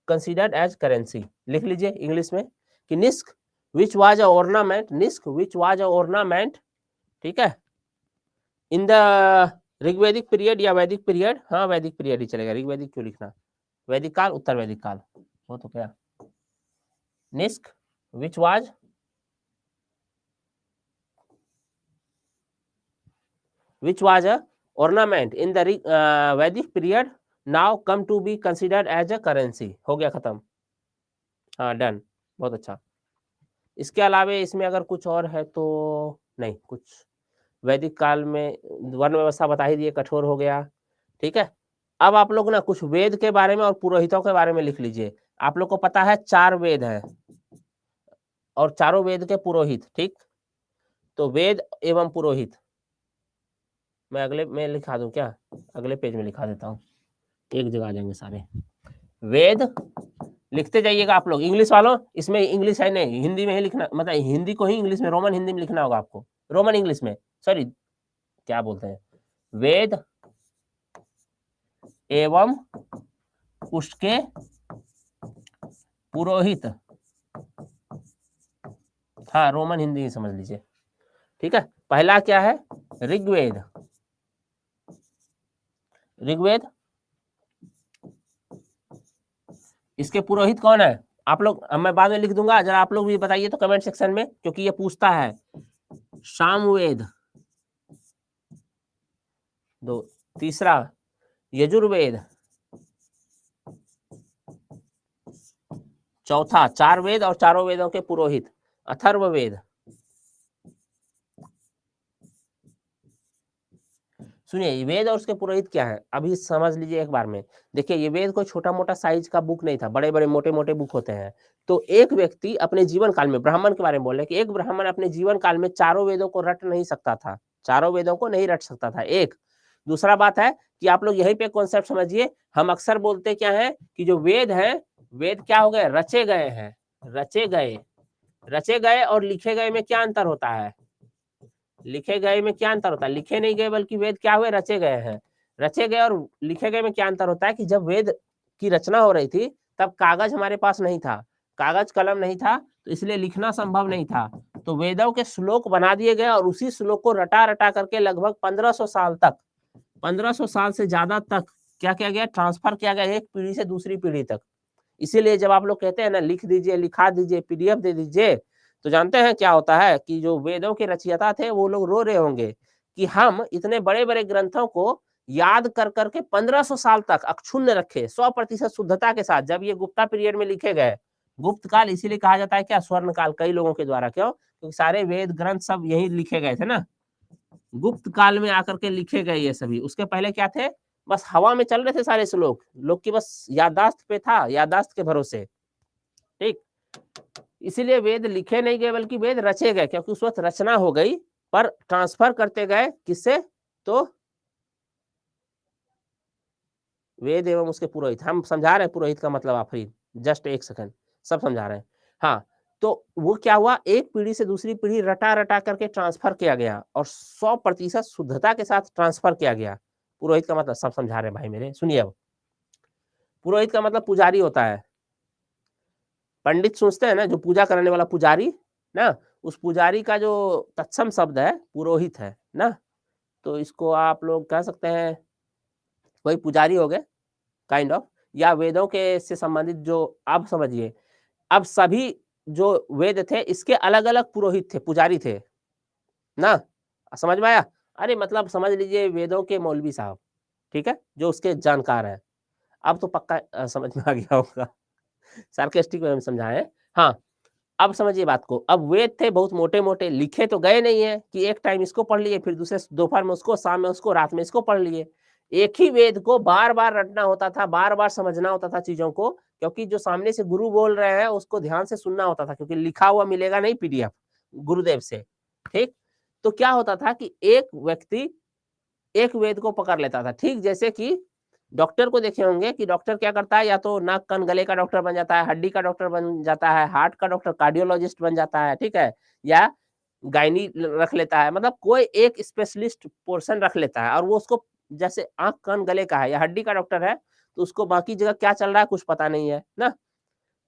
Speaker 1: considered as currency। लिख लीजिए इंग्लिश में कि निष्क which was a ornament, निष्क which was a ornament, ठीक है, इन द ऋग्वैदिक पीरियड या वैदिक period. हाँ, वैदिक पीरियड ही चलेगा, ऋग्वैदिक क्यों लिखना? वैदिक काल, उत्तर वैदिक काल हो तो क्या। निष्क which was a ornament in the Vedic period, now come to be considered as a currency। हो गया खत्म। हाँ, डन, बहुत अच्छा। इसके अलावे इसमें अगर कुछ और है तो नहीं, कुछ वैदिक काल में वर्ण व्यवस्था बता ही दिए, कठोर हो गया, ठीक है। अब आप लोग ना कुछ वेद के बारे में और पुरोहितों के बारे में लिख लीजिए। आप लोग को पता है 4 वेद हैं और चारों वेद के पुरोहित, ठीक। तो वेद एवं पुरोहित मैं अगले में लिखा दूं क्या? अगले पेज में लिखा देता हूँ, एक जगह आ जाएंगे सारे। वेद लिखते जाइएगा आप लोग। इंग्लिश वालों, इसमें इंग्लिश है नहीं, हिंदी में ही लिखना, मतलब हिंदी को ही इंग्लिश में, रोमन हिंदी में लिखना होगा आपको, रोमन इंग्लिश में, सॉरी क्या बोलते हैं, वेद एवं उसके पुरोहित, हाँ रोमन हिंदी ही समझ लीजिए, ठीक है। पहला क्या है? ऋग्वेद। ऋग्वेद, इसके पुरोहित कौन है? आप लोग, मैं बाद में लिख दूंगा, जरा आप लोग भी बताइए तो कमेंट सेक्शन में, क्योंकि ये पूछता है। सामवेद, दो, तीसरा यजुर्वेद, चौथा 4 वेद और चारों वेदों के पुरोहित अथर्ववेद। सुनिए, वेद और उसके पुरोहित क्या है अभी समझ लीजिए एक बार में। देखिए, ये वेद कोई छोटा मोटा साइज का बुक नहीं था, बड़े बड़े मोटे मोटे बुक होते हैं। तो एक व्यक्ति अपने जीवन काल में, ब्राह्मण के बारे में बोल रहे कि एक ब्राह्मण अपने जीवन काल में चारों वेदों को रट नहीं सकता था, चारों वेदों को नहीं रट सकता था, एक। दूसरा बात है कि आप लोग यहीं पे कॉन्सेप्ट समझिए, हम अक्सर बोलते क्या है कि जो वेद है, वेद क्या हो गए? रचे गए हैं, रचे गए। रचे गए और लिखे गए में क्या अंतर होता है? लिखे गए में क्या अंतर होता है? लिखे नहीं गए बल्कि वेद क्या हुए? रचे गए हैं। रचे गए और लिखे गए में क्या अंतर होता है कि जब वेद की रचना हो रही थी तब कागज हमारे पास नहीं था, कागज कलम नहीं था, तो इसलिए लिखना संभव नहीं था। तो वेदों के श्लोक बना दिए गए और उसी श्लोक को रटा रटा करके लगभग 1500 साल तक, 1500 साल से ज्यादा तक क्या किया गया? ट्रांसफर किया गया एक पीढ़ी से दूसरी पीढ़ी तक। इसीलिए जब आप लोग कहते हैं ना लिख दीजिए, लिखा दीजिए, पीडीएफ दे दीजिए, तो जानते हैं क्या होता है कि जो वेदों के रचयिता थे वो लोग रो रहे होंगे कि हम इतने बड़े बड़े ग्रंथों को याद कर करके 1500 साल तक अक्षुण्ण रखे, 100% शुद्धता के साथ, जब ये गुप्ता पीरियड में लिखे गए। गुप्त काल इसीलिए कहा जाता है क्या? स्वर्ण काल, कई लोगों के द्वारा। क्यों? क्योंकि सारे वेद ग्रंथ सब यही लिखे गए थे ना, गुप्त काल में आकर के लिखे गए ये सभी। उसके पहले क्या थे? बस हवा में चल रहे थे सारे श्लोक, लोग की बस याददाश्त पे था, याददाश्त के भरोसे, ठीक। इसीलिए वेद लिखे नहीं गए बल्कि वेद रचे गए, क्योंकि उस वक्त रचना हो गई, पर ट्रांसफर करते गए किससे? तो वेद एवं उसके पुरोहित। हम समझा रहे हैं पुरोहित का मतलब आखिरी, जस्ट एक सेकंड, सब समझा रहे हैं। हाँ, तो वो क्या हुआ? एक पीढ़ी से दूसरी पीढ़ी रटा रटा करके ट्रांसफर किया गया और 100% शुद्धता के साथ ट्रांसफर किया गया। पुरोहित का मतलब सब समझा रहे हैं भाई मेरे, सुनिए अब। पुरोहित का मतलब पुजारी होता है। पंडित सोचते हैं ना, जो पूजा करने वाला पुजारी ना, उस पुजारी का जो तत्सम शब्द है पुरोहित है ना। तो इसको आप लोग कह सकते हैं वही पुजारी हो गए, काइंड ऑफ, या वेदों के से संबंधित जो, आप समझिए, अब सभी जो वेद थे इसके अलग अलग पुरोहित थे, पुजारी थे ना। समझ में आया? अरे मतलब समझ लीजिए वेदों के मौलवी साहब, ठीक है, जो उसके जानकार है। अब तो पक्का समझ में आ गया होगा, सार्केस्टिक वे में समझाएं। हाँ, अब समझिए बात को। अब वेद थे बहुत मोटे मोटे, लिखे तो गए नहीं है कि एक टाइम इसको पढ़ लिए, फिर दूसरे दोपहर में उसको, शाम में उसको, रात में इसको पढ़ लिए। एक ही वेद को बार बार रटना होता था, बार बार समझना होता था चीजों को, क्योंकि जो सामने से गुरु बोल रहे हैं उसको ध्यान से सुनना होता था, क्योंकि लिखा हुआ मिलेगा नहीं पीडीएफ गुरुदेव से, ठीक। तो क्या होता था कि एक व्यक्ति एक वेद को पकड़ लेता था, ठीक जैसे कि डॉक्टर को देखे होंगे कि डॉक्टर क्या करता है, या तो नाक कान गले का डॉक्टर बन जाता है, हड्डी का डॉक्टर बन जाता है, हार्ट का डॉक्टर, कार्डियोलॉजिस्ट बन जाता है, ठीक है, या गायनी रख लेता है, मतलब कोई एक स्पेशलिस्ट पोर्शन रख लेता है, और वो उसको, जैसे आंख कान गले का है या हड्डी का डॉक्टर है, तो उसको बाकी जगह क्या चल रहा है कुछ पता नहीं है ना।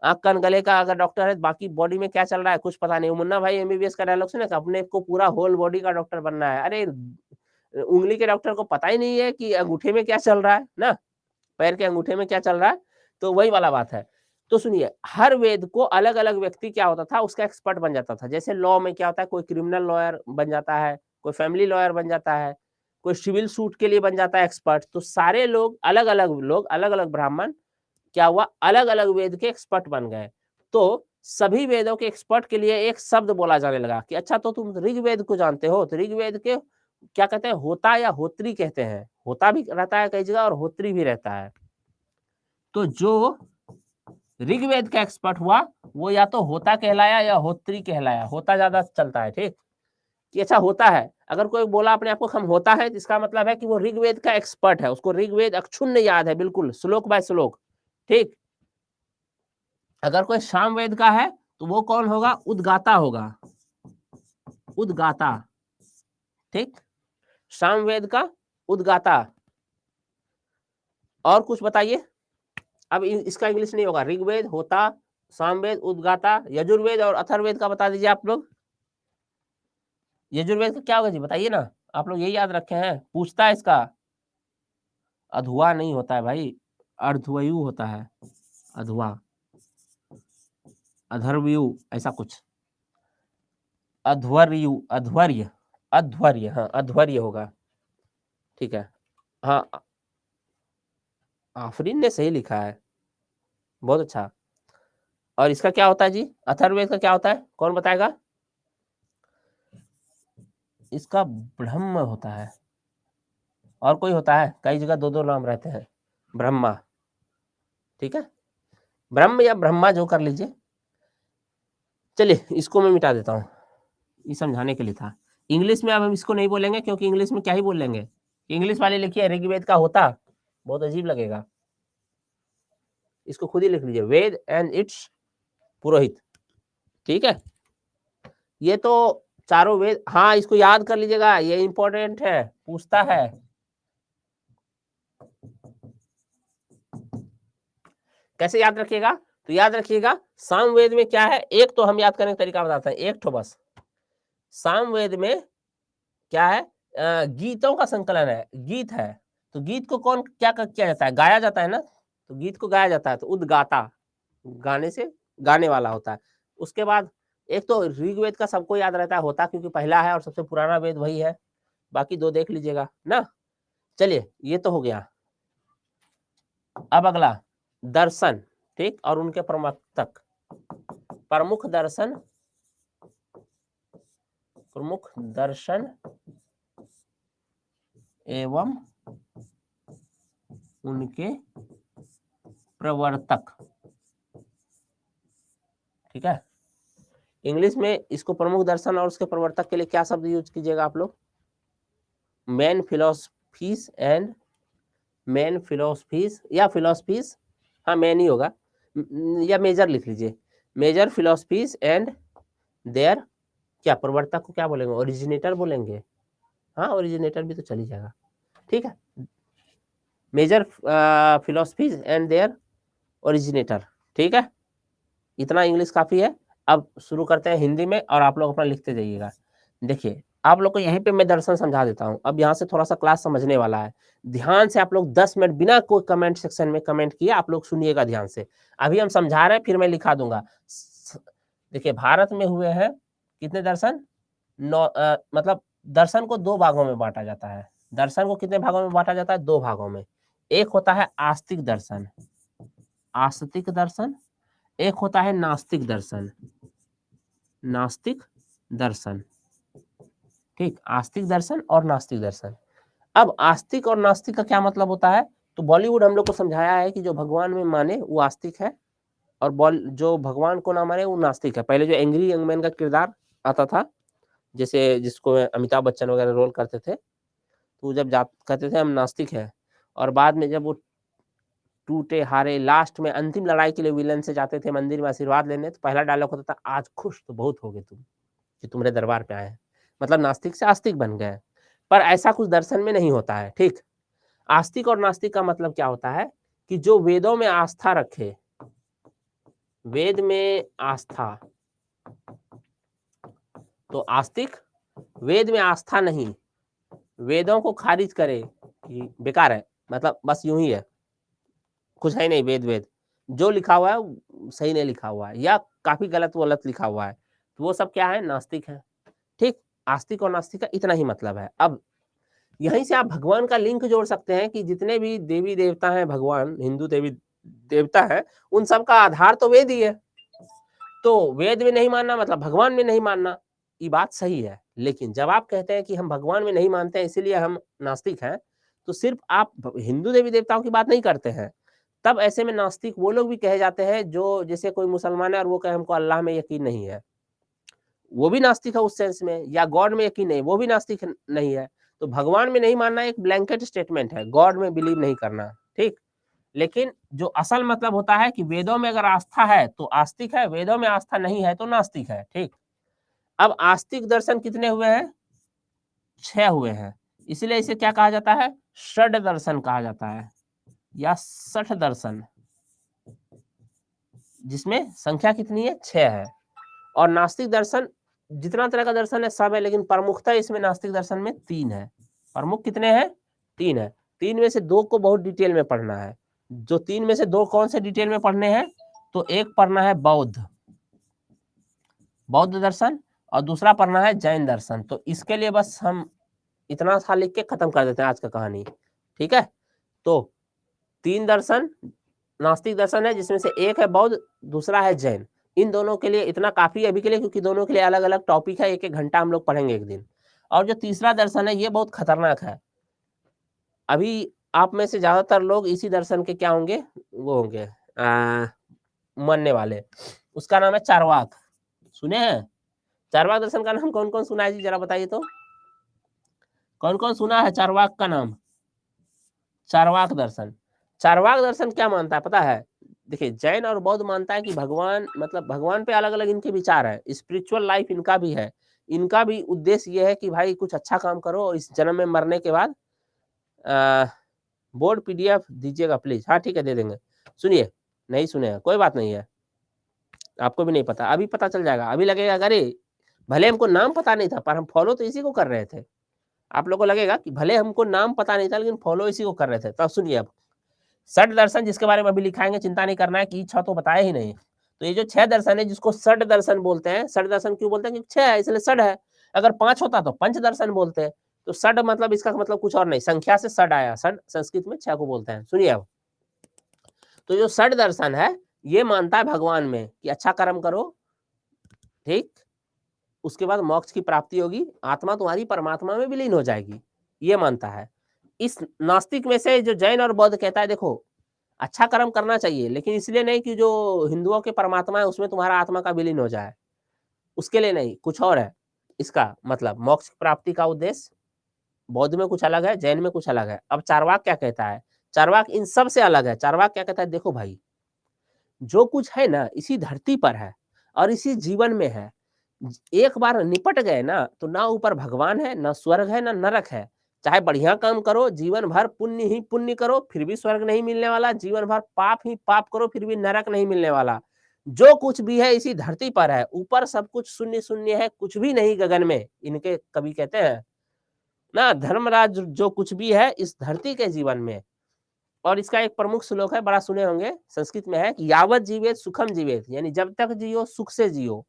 Speaker 1: आंख कान गले का अगर डॉक्टर है, बाकी बॉडी में क्या चल रहा है कुछ पता नहीं। मुन्ना भाई एमबीबीएस का डायलॉग सुने, अपने को पूरा होल बॉडी का डॉक्टर बनना है। अरे उंगली के डॉक्टर को पता ही नहीं है कि अंगूठे में क्या चल रहा है ना, पैर के अंगूठे में क्या चल रहा है। तो वही वाला बात है। तो सुनिए, हर वेद को अलग अलग व्यक्ति क्या होता था, उसका एक्सपर्ट बन जाता था। जैसे लॉ में क्या होता है, कोई क्रिमिनल लॉयर बन जाता है, कोई फैमिली लॉयर बन जाता है, कोई सिविल सूट के लिए बन जाता है एक्सपर्ट। तो सारे लोग अलग अलग ब्राह्मण क्या हुआ, अलग अलग वेद के एक्सपर्ट बन गए। तो सभी वेदों के एक्सपर्ट के लिए एक शब्द बोला जाने लगा कि अच्छा तो तुम ऋग्वेद को जानते हो, तो ऋग्वेद के क्या कहते हैं, होता या होत्री कहते हैं। होता भी रहता है कई जगह और होत्री भी रहता है। तो जो ऋग्वेद का एक्सपर्ट हुआ वो या तो होता कहलाया या होत्री कहलाया। होता ज्यादा चलता है, ठीक, कि अच्छा होता है। अगर कोई बोला अपने आप को हम होता है, तो इसका मतलब है कि वो ऋग्वेद का एक्सपर्ट है, उसको ऋग्वेद अक्षुण्ण याद है, बिल्कुल श्लोक बाय श्लोक, ठीक। अगर कोई सामवेद का है तो वो कौन होगा, उद्गाता होगा, उद्गाता, ठीक, सामवेद का उद्गाता। और कुछ बताइए। अब इसका इंग्लिश नहीं होगा, ऋग्वेद, होता, सामवेद, उद्गाता, यजुर्वेद और अथर्ववेद का बता दीजिए आप लोग। यजुर्वेद का क्या होगा जी, बताइए ना, आप लोग यही याद रखे हैं, पूछता है इसका। अधुआ नहीं होता है भाई, अर्धवयु होता है, अधुआ, अधर्वयु, ऐसा कुछ, अध्वर्यु, अध्वर्य, अध्वर्य, हाँ अध्वर्य होगा, ठीक है। हाँ आफरीन ने सही लिखा है, बहुत अच्छा। और इसका क्या होता है जी, अथर्ववेद का क्या होता है, कौन बताएगा। इसका ब्रह्म होता है, और कोई होता है, कई जगह दो दो नाम रहते हैं, ब्रह्मा, ठीक है, ब्रह्म या ब्रह्मा जो कर लीजिए। चलिए इसको मैं मिटा देता हूँ, ये समझाने के लिए था। इंग्लिश में अब हम इसको नहीं बोलेंगे, क्योंकि इंग्लिश में क्या ही बोल लेंगे। इंग्लिश वाले लिखिए ऋग्वेद का होता, बहुत अजीब लगेगा, इसको खुद ही लिख लीजिए, वेद एंड इट्स पुरोहित, ठीक है। ये तो चारों वेद, हाँ इसको याद कर लीजिएगा, ये इंपॉर्टेंट है, पूछता है। कैसे याद रखिएगा, तो याद रखिएगा सामवेद में क्या है, एक तो हम याद करने का तरीका बताते हैं, एक तो बस। सामवेद में क्या है, गीतों का संकलन है, गीत है। तो गीत को कौन क्या किया जाता है, गाया जाता है ना, तो गीत को गाया जाता है, तो उद्गाता, गाने से गाने वाला होता है। उसके बाद एक तो ऋग्वेद का सबको याद रहता है होता, क्योंकि पहला है और सबसे पुराना वेद वही है, बाकी दो देख लीजिएगा ना। चलिए ये तो हो गया। अब अगला दर्शन, ठीक, और उनके प्रवर्तक, प्रमुख दर्शन, प्रमुख दर्शन एवं उनके प्रवर्तक, ठीक है। इंग्लिश में इसको प्रमुख दर्शन और उसके प्रवर्तक के लिए क्या शब्द यूज कीजिएगा आप लोग, main philosophies and, main philosophies या फिलोसफीज, हाँ मेन ही होगा, या मेजर लिख लीजिए, मेजर फिलोसफीज एंड देयर, क्या प्रवर्तक को क्या बोलेंगे, ओरिजिनेटर बोलेंगे, हाँ ओरिजिनेटर भी तो चली जाएगा, ठीक है। Major philosophies and their originator, ठीक है। इतना इंग्लिश काफी है। अब शुरू करते हैं हिंदी में, और आप लोग अपना लिखते जाइएगा। देखिए आप लोग को यहीं पे मैं दर्शन समझा देता हूँ, अब यहाँ से थोड़ा सा क्लास समझने वाला है। ध्यान से आप लोग 10 मिनट बिना कोई कमेंट सेक्शन में कमेंट किए आप लोग सुनिएगा ध्यान से। अभी हम समझा रहे हैं, फिर मैं लिखा दूंगा। देखिए भारत में हुए हैं कितने दर्शन, मतलब दर्शन को दो भागों में बांटा जाता है। दर्शन को कितने भागों में बांटा जाता है, दो भागों में। एक होता है आस्तिक दर्शन, आस्तिक दर्शन, एक होता है नास्तिक दर्शन, नास्तिक दर्शन, ठीक, आस्तिक दर्शन और नास्तिक दर्शन। अब आस्तिक और नास्तिक का क्या मतलब होता है, तो बॉलीवुड हम लोग को समझाया है कि जो भगवान में माने वो आस्तिक है, और जो भगवान को ना माने वो नास्तिक है। पहले जो एंग्री यंग मैन का किरदार आता था, जैसे जिसको अमिताभ बच्चन वगैरह रोल करते थे, तो जब कहते थे हम नास्तिक है, और बाद में जब वो टूटे हारे लास्ट में अंतिम लड़ाई के लिए विलन से जाते थे मंदिर में आशीर्वाद लेने, तो पहला डायलॉग होता था, आज खुश तो बहुत हो गए तुम कि तुम्हारे दरबार पे आए हैं। मतलब नास्तिक से आस्तिक बन गए। पर ऐसा कुछ दर्शन में नहीं होता है, ठीक। आस्तिक और नास्तिक का मतलब क्या होता है, कि जो वेदों में आस्था रखे, वेद में आस्था, तो आस्तिक। वेद में आस्था नहीं, वेदों को खारिज करे कि बेकार है, मतलब बस यूं ही है, कुछ है नहीं, वेद वेद जो लिखा हुआ है सही नहीं लिखा हुआ है, या काफी गलत वलत लिखा हुआ है, तो वो सब क्या है, नास्तिक है, ठीक। आस्तिक और नास्तिक का इतना ही मतलब है। अब यहीं से आप भगवान का लिंक जोड़ सकते हैं कि जितने भी देवी देवता हैं, भगवान हिंदू देवी देवता है, उन सब का आधार तो वेद ही है। तो वेद में नहीं मानना मतलब भगवान में नहीं मानना, ये बात सही है। लेकिन जब आप कहते हैं कि हम भगवान में नहीं मानते हैं इसीलिए हम नास्तिक हैं, तो सिर्फ आप हिंदू देवी देवताओं की बात नहीं करते हैं। तब ऐसे में नास्तिक वो लोग भी कहे जाते हैं जो, जैसे कोई मुसलमान है और वो कहे हमको अल्लाह में यकीन नहीं है, वो भी नास्तिक है उस सेंस में। या गॉड में यकीन नहीं, वो भी नास्तिक नहीं है। तो भगवान में नहीं मानना एक ब्लैंकेट स्टेटमेंट है, गॉड में बिलीव नहीं करना, ठीक। लेकिन जो असल मतलब होता है कि वेदों में अगर आस्था है तो आस्तिक है, वेदों में आस्था नहीं है तो नास्तिक है, ठीक। अब आस्तिक दर्शन कितने हुए हैं? 6 हुए हैं। इसलिए इसे क्या कहा जाता है? षड दर्शन कहा जाता है या सठ दर्शन, जिसमें संख्या कितनी है? 6 है। और नास्तिक दर्शन जितना तरह का दर्शन है सब है, लेकिन प्रमुखता इसमें नास्तिक दर्शन में 3 है। प्रमुख कितने हैं? 3 है। 3 में से 2 को बहुत डिटेल में पढ़ना है। जो 3 में से 2 कौन से डिटेल में पढ़ने हैं? तो एक पढ़ना है बौद्ध दर्शन और दूसरा पढ़ना है जैन दर्शन। तो इसके लिए बस हम इतना सा लिख के खत्म कर देते हैं आज का कहानी, ठीक है। तो 3 दर्शन नास्तिक दर्शन है, जिसमें से एक है बौद्ध, दूसरा है जैन। इन दोनों के लिए इतना काफी है अभी के लिए, क्योंकि दोनों के लिए अलग अलग टॉपिक है, 1-1 घंटा हम लोग पढ़ेंगे एक दिन। और जो तीसरा दर्शन है ये बहुत खतरनाक है। अभी आप में से ज्यादातर लोग इसी दर्शन के क्या होंगे? वो होंगे मानने वाले। उसका नाम है चार्वाक। सुने हैं? चार्वाक दर्शन का नाम कौन कौन सुना है जी? जरा बताइए तो, कौन कौन सुना है चार्वाक का नाम? चार्वाक दर्शन। चार्वाक दर्शन क्या मानता है पता है? देखिए, जैन और बौद्ध मानता है कि भगवान, मतलब भगवान पे अलग अलग इनके विचार है, स्पिरिचुअल लाइफ इनका भी है। इनका भी उद्देश्य ये है कि भाई कुछ अच्छा काम करो और इस जन्म में मरने के बाद बोर्ड पीडीएफ दीजिएगा प्लीज। हाँ ठीक है, दे देंगे। सुनिए, नहीं सुने हैं कोई बात नहीं है, आपको भी नहीं पता, अभी पता चल जाएगा। अभी लगेगा अरे भले हमको नाम पता नहीं था पर हम फॉलो तो इसी को कर रहे थे। आप लोगों को लगेगा कि भले हमको नाम पता नहीं था लेकिन फॉलो इसी को कर रहे थे। तब सुनिए, अब षड दर्शन जिसके बारे में अभी लिखाएंगे, चिंता नहीं करना है कि 6 तो बताया ही नहीं। तो ये जो 6 दर्शन है जिसको षड दर्शन बोलते हैं, षड दर्शन क्यों बोलते हैं? क्योंकि 6 है इसलिए षड है। अगर 5 होता तो पंच दर्शन बोलते हैं। तो षड मतलब इसका मतलब कुछ और नहीं, संख्या से षड आया, षड संस्कृत में 6 को बोलते हैं। सुनिए अब, तो जो षड दर्शन है ये मानता है भगवान में कि अच्छा कर्म करो, ठीक, उसके बाद मोक्ष की प्राप्ति होगी, आत्मा तुम्हारी परमात्मा में विलीन हो जाएगी, ये मानता है। इस नास्तिक में से जो जैन और बौद्ध कहता है देखो अच्छा कर्म करना चाहिए, लेकिन इसलिए नहीं कि जो हिंदुओं के परमात्मा है उसमें तुम्हारा आत्मा का विलीन हो जाए, उसके लिए नहीं, कुछ और है इसका मतलब। मोक्ष प्राप्ति का उद्देश्य बौद्ध में कुछ अलग है, जैन में कुछ अलग है। अब चार्वाक क्या कहता है? चार्वाक इन सब से अलग है। चार्वाक क्या कहता है? देखो भाई, जो कुछ है ना इसी धरती पर है और इसी जीवन में है। एक बार निपट गए ना तो ना ऊपर भगवान है, ना स्वर्ग है, ना नरक है। चाहे बढ़िया काम करो, जीवन भर पुण्य ही पुण्य करो, फिर भी स्वर्ग नहीं मिलने वाला। जीवन भर पाप ही पाप करो, फिर भी नरक नहीं मिलने वाला। जो कुछ भी है इसी धरती पर है, ऊपर सब कुछ शून्य शून्य है, कुछ भी नहीं गगन में। इनके कवि कहते हैं ना, धर्मराज जो कुछ भी है इस धरती के जीवन में। और इसका एक प्रमुख श्लोक है, बड़ा सुने होंगे, संस्कृत में है कि यावत जीवेत सुखम जीवेत, यानी जब तक जियो सुख से जियो।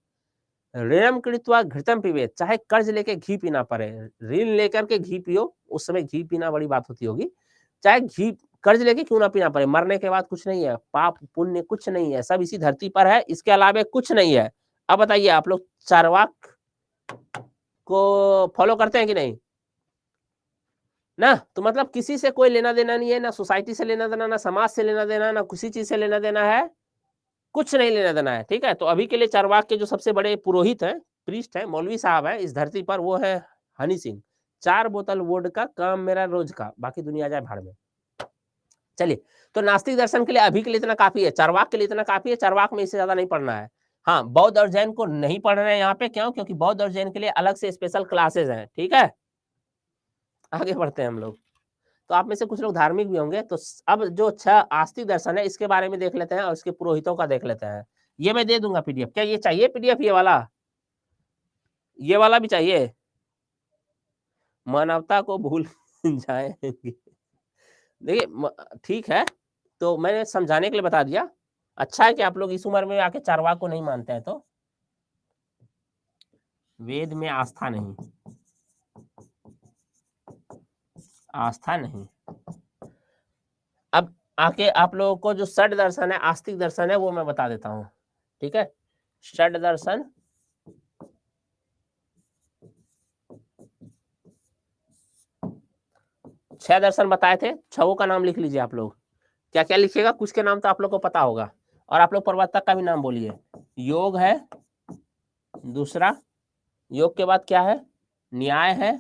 Speaker 1: ऋणम कृत्वा घृतम पिबेत, चाहे कर्ज लेके घी पीना पड़े, ऋण लेकर के घी पियो, उस समय घी पीना बड़ी बात होती होगी, चाहे घी कर्ज लेके क्यों ना पीना पड़े, मरने के बाद कुछ नहीं है, पाप पुण्य कुछ नहीं है, सब इसी धरती पर है, इसके अलावा कुछ नहीं है। अब बताइए आप लोग चार्वाक को फॉलो करते हैं कि नहीं? ना तो मतलब किसी से कोई लेना देना नहीं है, ना सोसाइटी से लेना देना, ना समाज से लेना देना, ना किसी चीज से लेना देना है, कुछ नहीं लेना देना है, ठीक है। तो अभी के लिए चार्वाक के जो सबसे बड़े पुरोहित हैं, प्रीस्ट है, मौलवी साहब है इस धरती पर, वो है हनी सिंह। 4 बोतल वोड का काम मेरा रोज का, बाकी दुनिया जाए भाड़ में। चलिए, तो नास्तिक दर्शन के लिए अभी के लिए इतना काफी है, चार्वाक के लिए इतना काफी है। चार्वाक में इससे ज्यादा नहीं पढ़ना है। हाँ, बौद्ध और जैन को नहीं पढ़ रहे हैं यहाँ पे, क्यों? क्योंकि बौद्ध और जैन के लिए अलग से स्पेशल क्लासेस हैं, ठीक है। आगे बढ़ते हैं हम लोग। तो आप में से कुछ लोग धार्मिक भी होंगे, तो अब जो 6 आस्तिक दर्शन है इसके बारे में देख लेते हैं और इसके पुरोहितों का देख लेते हैं। ये मैं दे दूंगा पीडीएफ, क्या ये चाहिए पीडीएफ? ये वाला भी चाहिए? मानवता को भूल जाएंगे। देखिए ठीक है, तो मैंने समझाने के लिए बता दिया। अच्छा है कि आप लोग इस उम्र में आके चार्वाक को नहीं मानते हैं। तो वेद में आस्था नहीं, आस्था नहीं। अब आके आप लोगों को जो षड दर्शन है, आस्तिक दर्शन है, वो मैं बता देता हूँ, ठीक है। षड दर्शन, छह दर्शन बताए थे, छहों का नाम लिख लीजिए आप लोग। क्या क्या लिखिएगा, कुछ के नाम तो आप लोग को पता होगा, और आप लोग प्रवर्तक का भी नाम बोलिए। योग है दूसरा, योग के बाद क्या है, न्याय है।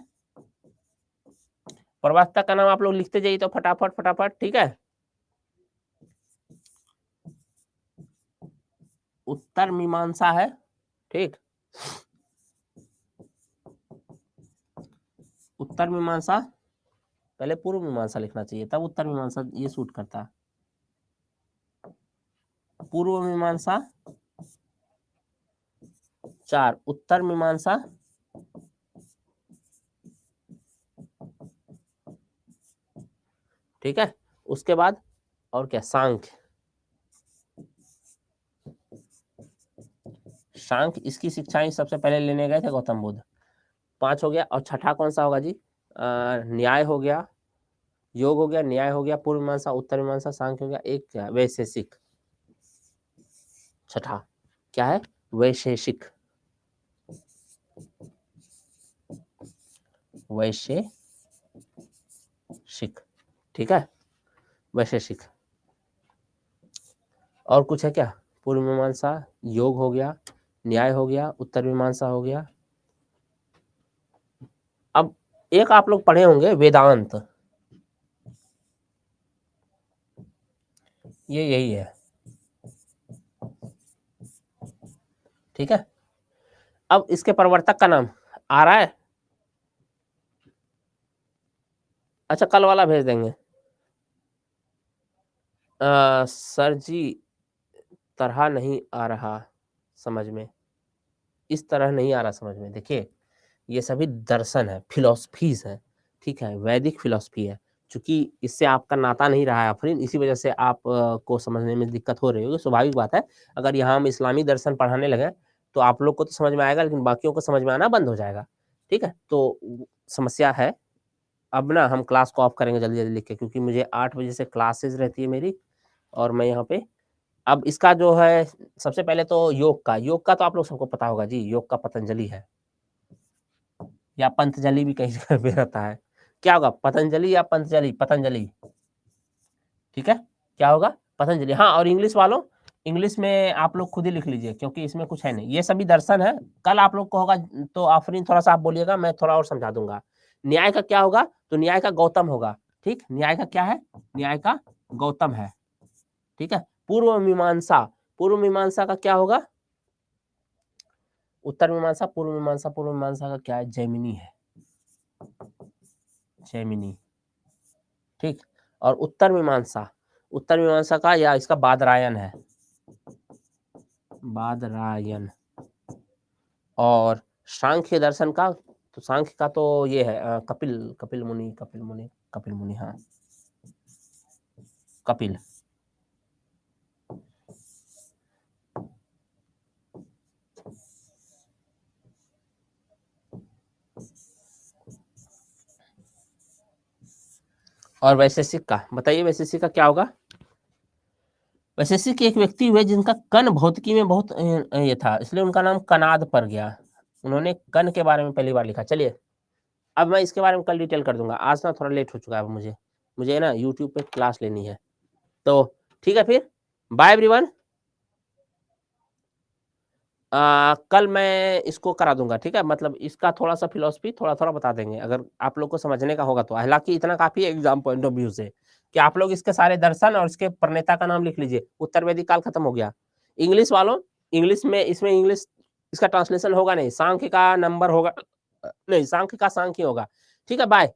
Speaker 1: प्रवर्तक का नाम आप लोग लिखते जाइए तो फटाफट फटाफट, ठीक है। उत्तर मीमांसा है, ठीक। उत्तर मीमांसा, पहले पूर्व मीमांसा लिखना चाहिए तब उत्तर मीमांसा ये सूट करता है। पूर्व मीमांसा 4, उत्तर मीमांसा 5, ठीक है। उसके बाद और क्या, सांख्य। सांख्य इसकी शिक्षाएं सबसे पहले लेने गए थे गौतम बुद्ध। 5 हो गया, और छठा कौन सा होगा जी, न्याय हो गया, योग हो गया, न्याय हो गया, पूर्व मीमांसा, उत्तर मीमांसा, सांख्य हो गया। एक क्या, वैशेषिक। छठा क्या है, वैशेषिक, वैशेषिक, ठीक है, वैशेषिक। और कुछ है क्या, पूर्व मीमांसा, योग हो गया, न्याय हो गया, उत्तर मीमांसा हो गया। अब एक आप लोग पढ़े होंगे वेदांत, ये यही है, ठीक है। अब इसके प्रवर्तक का नाम आ रहा है, अच्छा कल वाला भेज देंगे। सर जी तरह नहीं आ रहा समझ में, इस तरह नहीं आ रहा समझ में। देखिए ये सभी दर्शन है, फिलोसफीज है, ठीक है, वैदिक फिलोसफी है। चूंकि इससे आपका नाता नहीं रहा है आफरीन, इसी वजह से आप को समझने में दिक्कत हो रही होगी, स्वाभाविक बात है। अगर यहाँ हम इस्लामी दर्शन पढ़ाने लगे तो आप लोग को तो समझ में आएगा, लेकिन बाकियों को समझ में आना बंद हो जाएगा, ठीक है। तो समस्या है। अब ना हम क्लास को ऑफ करेंगे जल्दी जल्दी लिख के, क्योंकि मुझे 8 बजे से क्लासेज रहती है मेरी, और मैं यहाँ पे अब इसका जो है, सबसे पहले तो योग का तो आप लोग सबको पता होगा जी, योग का पतंजलि है, या पंतजलि भी कहीं जगह पे रहता है। क्या होगा, पतंजलि या पंतजलि, पतंजलि, ठीक है, क्या होगा, पतंजलि। हाँ, और इंग्लिश वालों, इंग्लिश में आप लोग खुद ही लिख लीजिए, क्योंकि इसमें कुछ है नहीं, ये सभी दर्शन है। कल आप लोग को होगा तो आफरीन थोड़ा सा आप बोलिएगा, मैं थोड़ा और समझा दूंगा। न्याय का क्या होगा, तो न्याय का गौतम होगा, ठीक। न्याय का क्या है, न्याय का गौतम है, ठीक है। पूर्व मीमांसा, पूर्व मीमांसा का क्या होगा, उत्तर मीमांसा, पूर्व मीमांसा, पूर्व मीमांसा का क्या है, जैमिनी है, जैमिनी, ठीक। और उत्तर मीमांसा, उत्तर मीमांसा का या इसका बादरायन है, बादरायन। और सांख्य दर्शन का, तो सांख्य का तो ये है कपिल, कपिल मुनि, कपिल मुनि, कपिल मुनि, हाँ कपिल। और वैशेषिक का बताइए, वैशेषिक का क्या होगा। वैशेषिक एक व्यक्ति हुए जिनका कण भौतिकी में बहुत ये था, इसलिए उनका नाम कनाद पड़ गया। उन्होंने कण के बारे में पहली बार लिखा। चलिए अब मैं इसके बारे में कल डिटेल कर दूंगा, आज ना थोड़ा लेट हो चुका है, अब मुझे ना यूट्यूब पे क्लास लेनी है। तो ठीक है, फिर बाय एवरीवन। कल मैं इसको करा दूंगा, ठीक है। मतलब इसका थोड़ा सा फिलोसफी थोड़ा थोड़ा बता देंगे, अगर आप लोग को समझने का होगा तो। हालांकि इतना काफी है एग्जाम पॉइंट ऑफ व्यू से, कि आप लोग इसके सारे दर्शन और इसके प्रणेता का नाम लिख लीजिए। उत्तर वैदिक काल खत्म हो गया। इंग्लिश वालों, इंग्लिश में इसमें इंग्लिश इसका ट्रांसलेशन होगा नहीं, सांख्य का नंबर होगा नहीं, सांख्य का सांख्य होगा, ठीक है। बाय।